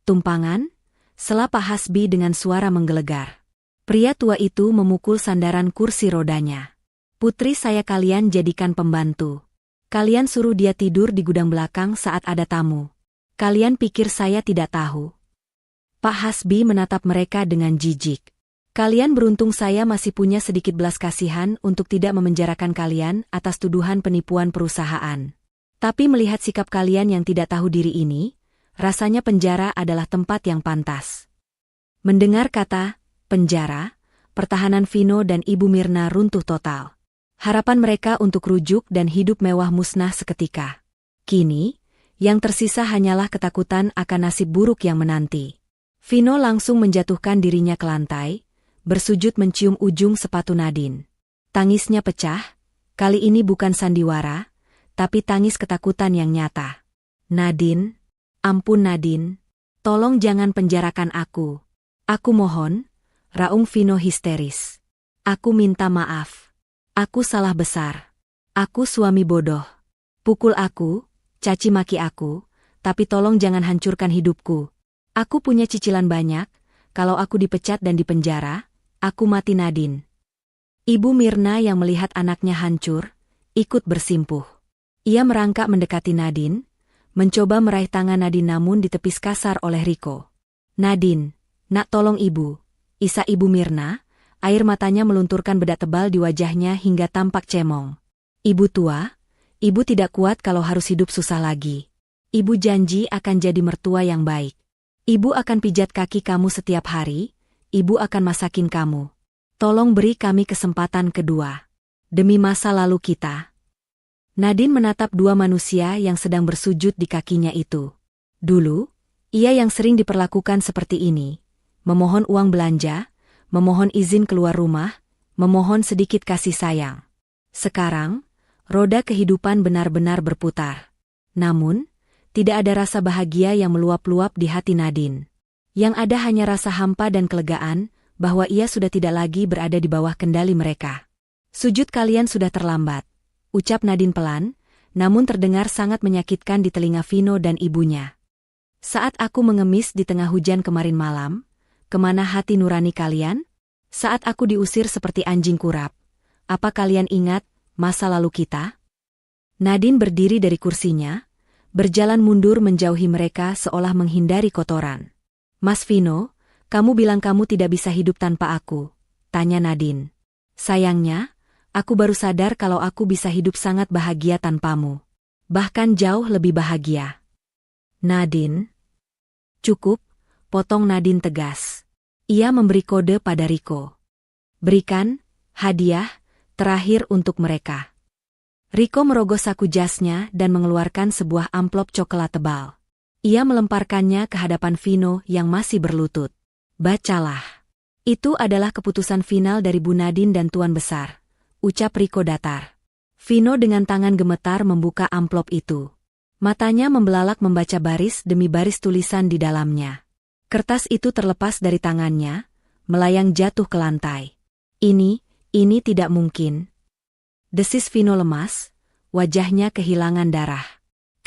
"Tumpangan?" sela Pak Hasbi dengan suara menggelegar. Pria tua itu memukul sandaran kursi rodanya. "Putri saya kalian jadikan pembantu. Kalian suruh dia tidur di gudang belakang saat ada tamu. Kalian pikir saya tidak tahu?" Pak Hasbi menatap mereka dengan jijik. "Kalian beruntung saya masih punya sedikit belas kasihan untuk tidak memenjarakan kalian atas tuduhan penipuan perusahaan. Tapi melihat sikap kalian yang tidak tahu diri ini, rasanya penjara adalah tempat yang pantas." Mendengar kata penjara, pertahanan Vino dan Ibu Mirna runtuh total. Harapan mereka untuk rujuk dan hidup mewah musnah seketika. Kini, yang tersisa hanyalah ketakutan akan nasib buruk yang menanti. Vino langsung menjatuhkan dirinya ke lantai, bersujud mencium ujung sepatu Nadine. Tangisnya pecah, kali ini bukan sandiwara, tapi tangis ketakutan yang nyata. "Nadine, ampun Nadine, tolong jangan penjarakan aku. Aku mohon," raung Vino histeris. "Aku minta maaf. Aku salah besar. Aku suami bodoh. Pukul aku, caci maki aku, tapi tolong jangan hancurkan hidupku. Aku punya cicilan banyak, kalau aku dipecat dan dipenjara, aku mati." Nadine. Ibu Mirna yang melihat anaknya hancur, ikut bersimpuh. Ia merangkak mendekati Nadine, mencoba meraih tangan Nadine namun ditepis kasar oleh Rico. "Nadine, nak tolong ibu," isak Ibu Mirna, air matanya melunturkan bedak tebal di wajahnya hingga tampak cemong. "Ibu tua, ibu tidak kuat kalau harus hidup susah lagi. Ibu janji akan jadi mertua yang baik. Ibu akan pijat kaki kamu setiap hari, ibu akan masakin kamu. Tolong beri kami kesempatan kedua. Demi masa lalu kita." Nadine menatap dua manusia yang sedang bersujud di kakinya itu. Dulu, ia yang sering diperlakukan seperti ini. Memohon uang belanja, memohon izin keluar rumah, memohon sedikit kasih sayang. Sekarang, roda kehidupan benar-benar berputar. Namun, tidak ada rasa bahagia yang meluap-luap di hati Nadine. Yang ada hanya rasa hampa dan kelegaan bahwa ia sudah tidak lagi berada di bawah kendali mereka. Sujud kalian sudah terlambat, ucap Nadine pelan, namun terdengar sangat menyakitkan di telinga Vino dan ibunya. Saat aku mengemis di tengah hujan kemarin malam, kemana hati nurani kalian? Saat aku diusir seperti anjing kurap, apa kalian ingat masa lalu kita? Nadine berdiri dari kursinya, berjalan mundur menjauhi mereka seolah menghindari kotoran. Mas Vino, kamu bilang kamu tidak bisa hidup tanpa aku, tanya Nadine. Sayangnya, aku baru sadar kalau aku bisa hidup sangat bahagia tanpamu. Bahkan jauh lebih bahagia. Nadine. Cukup, potong Nadine tegas. Ia memberi kode pada Rico. Berikan hadiah terakhir untuk mereka. Rico merogoh saku jasnya dan mengeluarkan sebuah amplop coklat tebal. Ia melemparkannya ke hadapan Vino yang masih berlutut. Bacalah. Itu adalah keputusan final dari Bu Nadine dan Tuan Besar, ucap Rico datar. Vino dengan tangan gemetar membuka amplop itu. Matanya membelalak membaca baris demi baris tulisan di dalamnya. Kertas itu terlepas dari tangannya, melayang jatuh ke lantai. Ini tidak mungkin. Desis Vino lemas, wajahnya kehilangan darah.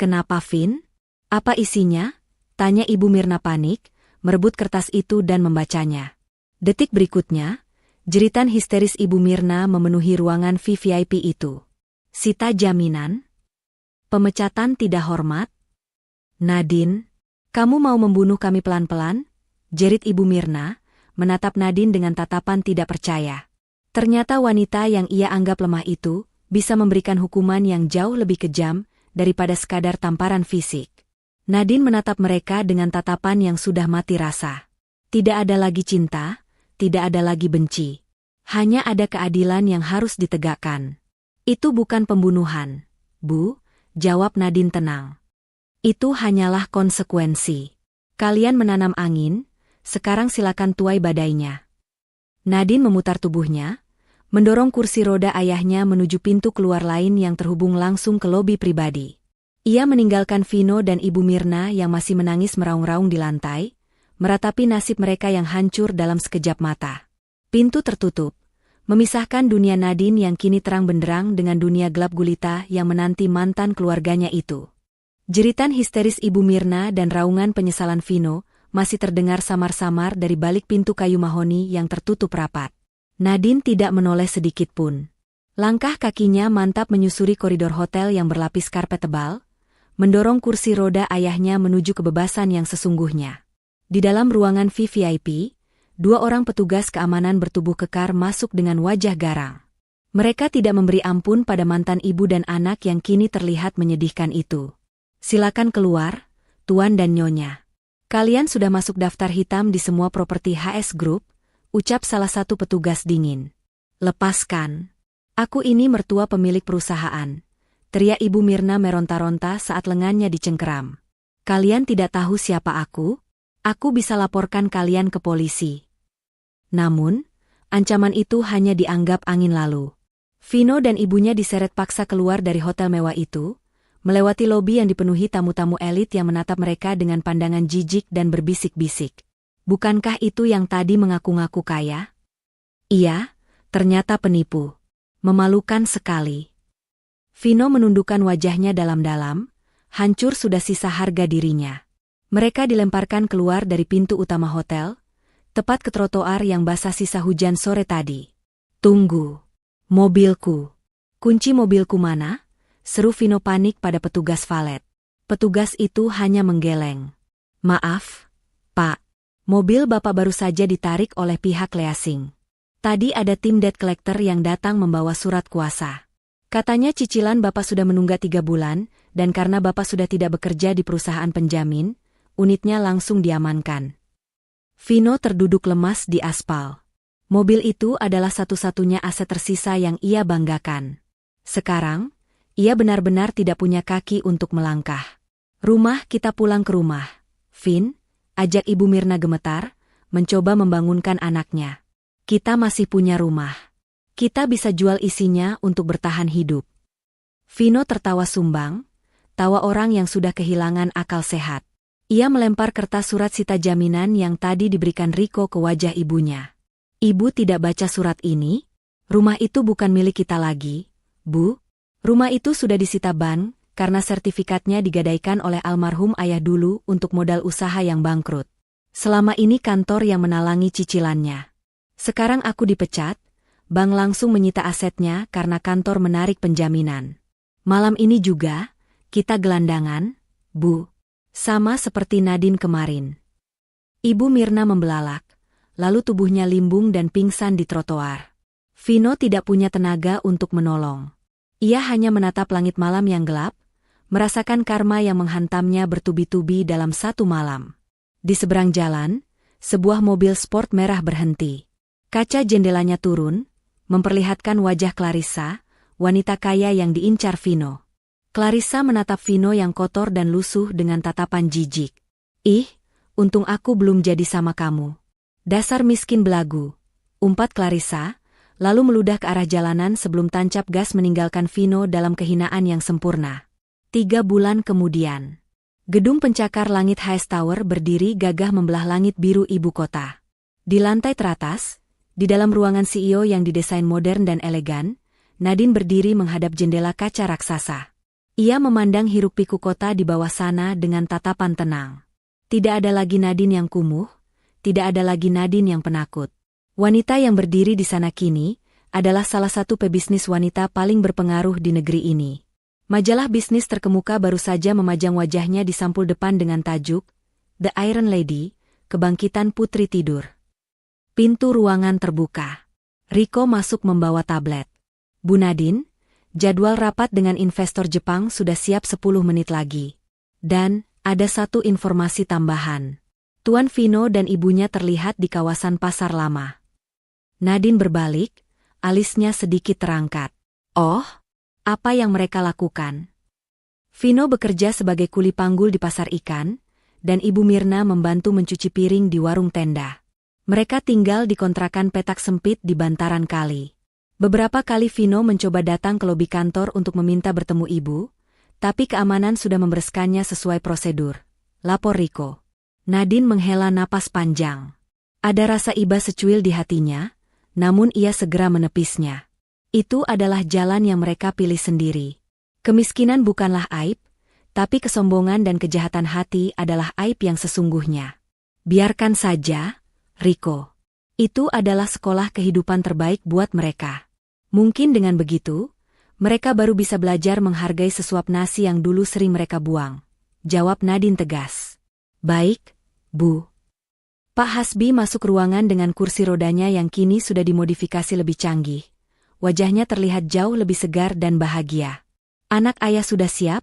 Kenapa, Vin? Apa isinya? Tanya Ibu Mirna panik, merebut kertas itu dan membacanya. Detik berikutnya, jeritan histeris Ibu Mirna memenuhi ruangan VVIP itu. Sita jaminan? Pemecatan tidak hormat? Nadine, kamu mau membunuh kami pelan-pelan? Jerit Ibu Mirna, menatap Nadine dengan tatapan tidak percaya. Ternyata wanita yang ia anggap lemah itu bisa memberikan hukuman yang jauh lebih kejam daripada sekadar tamparan fisik. Nadine menatap mereka dengan tatapan yang sudah mati rasa. Tidak ada lagi cinta, tidak ada lagi benci. Hanya ada keadilan yang harus ditegakkan. Itu bukan pembunuhan, Bu, jawab Nadine tenang. Itu hanyalah konsekuensi. Kalian menanam angin, sekarang silakan tuai badainya. Nadine memutar tubuhnya, mendorong kursi roda ayahnya menuju pintu keluar lain yang terhubung langsung ke lobi pribadi. Ia meninggalkan Vino dan Ibu Mirna yang masih menangis meraung-raung di lantai, meratapi nasib mereka yang hancur dalam sekejap mata. Pintu tertutup, memisahkan dunia Nadine yang kini terang benderang dengan dunia gelap gulita yang menanti mantan keluarganya itu. Jeritan histeris Ibu Mirna dan raungan penyesalan Vino masih terdengar samar-samar dari balik pintu kayu mahoni yang tertutup rapat. Nadine tidak menoleh sedikit pun. Langkah kakinya mantap menyusuri koridor hotel yang berlapis karpet tebal, mendorong kursi roda ayahnya menuju kebebasan yang sesungguhnya. Di dalam ruangan VVIP, 2 orang petugas keamanan bertubuh kekar masuk dengan wajah garang. Mereka tidak memberi ampun pada mantan ibu dan anak yang kini terlihat menyedihkan itu. Silakan keluar, Tuan dan Nyonya. Kalian sudah masuk daftar hitam di semua properti HS Group, ucap salah satu petugas dingin. Lepaskan. Aku ini mertua pemilik perusahaan, teriak Ibu Mirna meronta-ronta saat lengannya dicengkeram. Kalian tidak tahu siapa aku? Aku bisa laporkan kalian ke polisi. Namun, ancaman itu hanya dianggap angin lalu. Vino dan ibunya diseret paksa keluar dari hotel mewah itu, melewati lobi yang dipenuhi tamu-tamu elit yang menatap mereka dengan pandangan jijik dan berbisik-bisik. Bukankah itu yang tadi mengaku-ngaku kaya? Iya, ternyata penipu. Memalukan sekali. Vino menundukkan wajahnya dalam-dalam, hancur sudah sisa harga dirinya. Mereka dilemparkan keluar dari pintu utama hotel, tepat ke trotoar yang basah sisa hujan sore tadi. Tunggu. Mobilku. Kunci mobilku mana? Seru Vino panik pada petugas valet. Petugas itu hanya menggeleng. Maaf, Pak. Mobil Bapak baru saja ditarik oleh pihak leasing. Tadi ada tim debt collector yang datang membawa surat kuasa. Katanya cicilan Bapak sudah menunggak 3 bulan, dan karena Bapak sudah tidak bekerja di perusahaan penjamin, unitnya langsung diamankan. Vino terduduk lemas di aspal. Mobil itu adalah satu-satunya aset tersisa yang ia banggakan. Sekarang, ia benar-benar tidak punya kaki untuk melangkah. Rumah, kita pulang ke rumah. Vin, ajak Ibu Mirna gemetar, mencoba membangunkan anaknya. Kita masih punya rumah. Kita bisa jual isinya untuk bertahan hidup. Vino tertawa sumbang, tawa orang yang sudah kehilangan akal sehat. Ia melempar kertas surat sita jaminan yang tadi diberikan Riko ke wajah ibunya. Ibu tidak baca surat ini? Rumah itu bukan milik kita lagi, Bu. Rumah itu sudah disita bank, karena sertifikatnya digadaikan oleh almarhum ayah dulu untuk modal usaha yang bangkrut. Selama ini kantor yang menalangi cicilannya. Sekarang aku dipecat, bank langsung menyita asetnya karena kantor menarik penjaminan. Malam ini juga, kita gelandangan, Bu. Sama seperti Nadine kemarin. Ibu Mirna membelalak, lalu tubuhnya limbung dan pingsan di trotoar. Vino tidak punya tenaga untuk menolong. Ia hanya menatap langit malam yang gelap, merasakan karma yang menghantamnya bertubi-tubi dalam satu malam. Di seberang jalan, sebuah mobil sport merah berhenti. Kaca jendelanya turun, memperlihatkan wajah Clarissa, wanita kaya yang diincar Vino. Clarissa menatap Vino yang kotor dan lusuh dengan tatapan jijik. Ih, untung aku belum jadi sama kamu. Dasar miskin belagu, umpat Clarissa, lalu meludah ke arah jalanan sebelum tancap gas meninggalkan Vino dalam kehinaan yang sempurna. 3 bulan kemudian, gedung pencakar langit High Tower berdiri gagah membelah langit biru ibu kota. Di lantai teratas, di dalam ruangan CEO yang didesain modern dan elegan, Nadine berdiri menghadap jendela kaca raksasa. Ia memandang hiruk-pikuk kota di bawah sana dengan tatapan tenang. Tidak ada lagi Nadine yang kumuh, tidak ada lagi Nadine yang penakut. Wanita yang berdiri di sana kini adalah salah satu pebisnis wanita paling berpengaruh di negeri ini. Majalah bisnis terkemuka baru saja memajang wajahnya di sampul depan dengan tajuk The Iron Lady, Kebangkitan Putri Tidur. Pintu ruangan terbuka. Riko masuk membawa tablet. Bu Nadine, jadwal rapat dengan investor Jepang sudah siap 10 menit lagi. Dan ada satu informasi tambahan. Tuan Vino dan ibunya terlihat di kawasan pasar lama. Nadine berbalik, alisnya sedikit terangkat. Oh, apa yang mereka lakukan? Vino bekerja sebagai kuli panggul di pasar ikan, dan Ibu Mirna membantu mencuci piring di warung tenda. Mereka tinggal di kontrakan petak sempit di bantaran kali. Beberapa kali Vino mencoba datang ke lobi kantor untuk meminta bertemu ibu, tapi keamanan sudah membereskannya sesuai prosedur. Lapor Riko. Nadine menghela napas panjang. Ada rasa iba secuil di hatinya, namun ia segera menepisnya. Itu adalah jalan yang mereka pilih sendiri. Kemiskinan bukanlah aib, tapi kesombongan dan kejahatan hati adalah aib yang sesungguhnya. Biarkan saja, Riko. Itu adalah sekolah kehidupan terbaik buat mereka. Mungkin dengan begitu, mereka baru bisa belajar menghargai sesuap nasi yang dulu sering mereka buang. Jawab Nadine tegas. Baik, Bu. Pak Hasbi masuk ruangan dengan kursi rodanya yang kini sudah dimodifikasi lebih canggih. Wajahnya terlihat jauh lebih segar dan bahagia. Anak ayah sudah siap?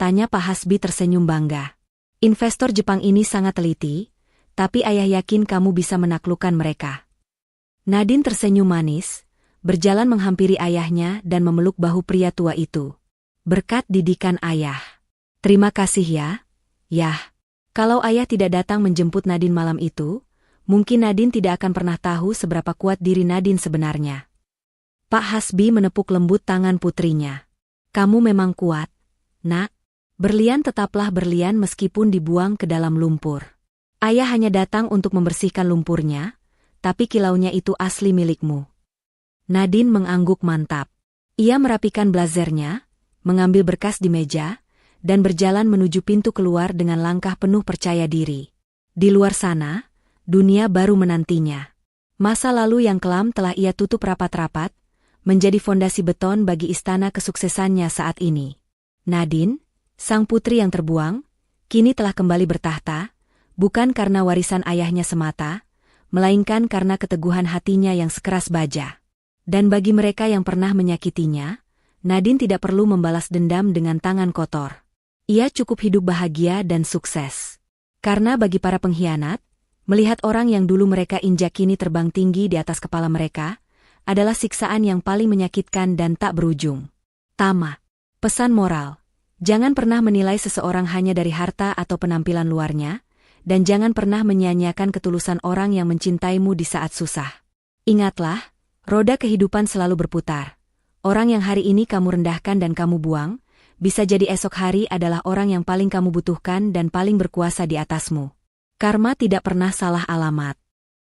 Tanya Pak Hasbi tersenyum bangga. Investor Jepang ini sangat teliti, tapi ayah yakin kamu bisa menaklukkan mereka. Nadine tersenyum manis, berjalan menghampiri ayahnya dan memeluk bahu pria tua itu. Berkat didikan ayah. Terima kasih ya, Yah. Kalau ayah tidak datang menjemput Nadine malam itu, mungkin Nadine tidak akan pernah tahu seberapa kuat diri Nadine sebenarnya. Pak Hasbi menepuk lembut tangan putrinya. Kamu memang kuat, Nak. Berlian tetaplah berlian meskipun dibuang ke dalam lumpur. Ayah hanya datang untuk membersihkan lumpurnya, tapi kilaunya itu asli milikmu. Nadine mengangguk mantap. Ia merapikan blazernya, mengambil berkas di meja, dan berjalan menuju pintu keluar dengan langkah penuh percaya diri. Di luar sana, dunia baru menantinya. Masa lalu yang kelam telah ia tutup rapat-rapat, menjadi fondasi beton bagi istana kesuksesannya saat ini. Nadine, sang putri yang terbuang, kini telah kembali bertahta, bukan karena warisan ayahnya semata, melainkan karena keteguhan hatinya yang sekeras baja. Dan bagi mereka yang pernah menyakitinya, Nadine tidak perlu membalas dendam dengan tangan kotor. Ia cukup hidup bahagia dan sukses. Karena bagi para pengkhianat, melihat orang yang dulu mereka injak kini terbang tinggi di atas kepala mereka, adalah siksaan yang paling menyakitkan dan tak berujung. Tamat. Pesan moral. Jangan pernah menilai seseorang hanya dari harta atau penampilan luarnya, dan jangan pernah menyia-nyiakan ketulusan orang yang mencintaimu di saat susah. Ingatlah, Roda kehidupan selalu berputar. Orang yang hari ini kamu rendahkan dan kamu buang, bisa jadi esok hari adalah orang yang paling kamu butuhkan dan paling berkuasa di atasmu. Karma tidak pernah salah alamat.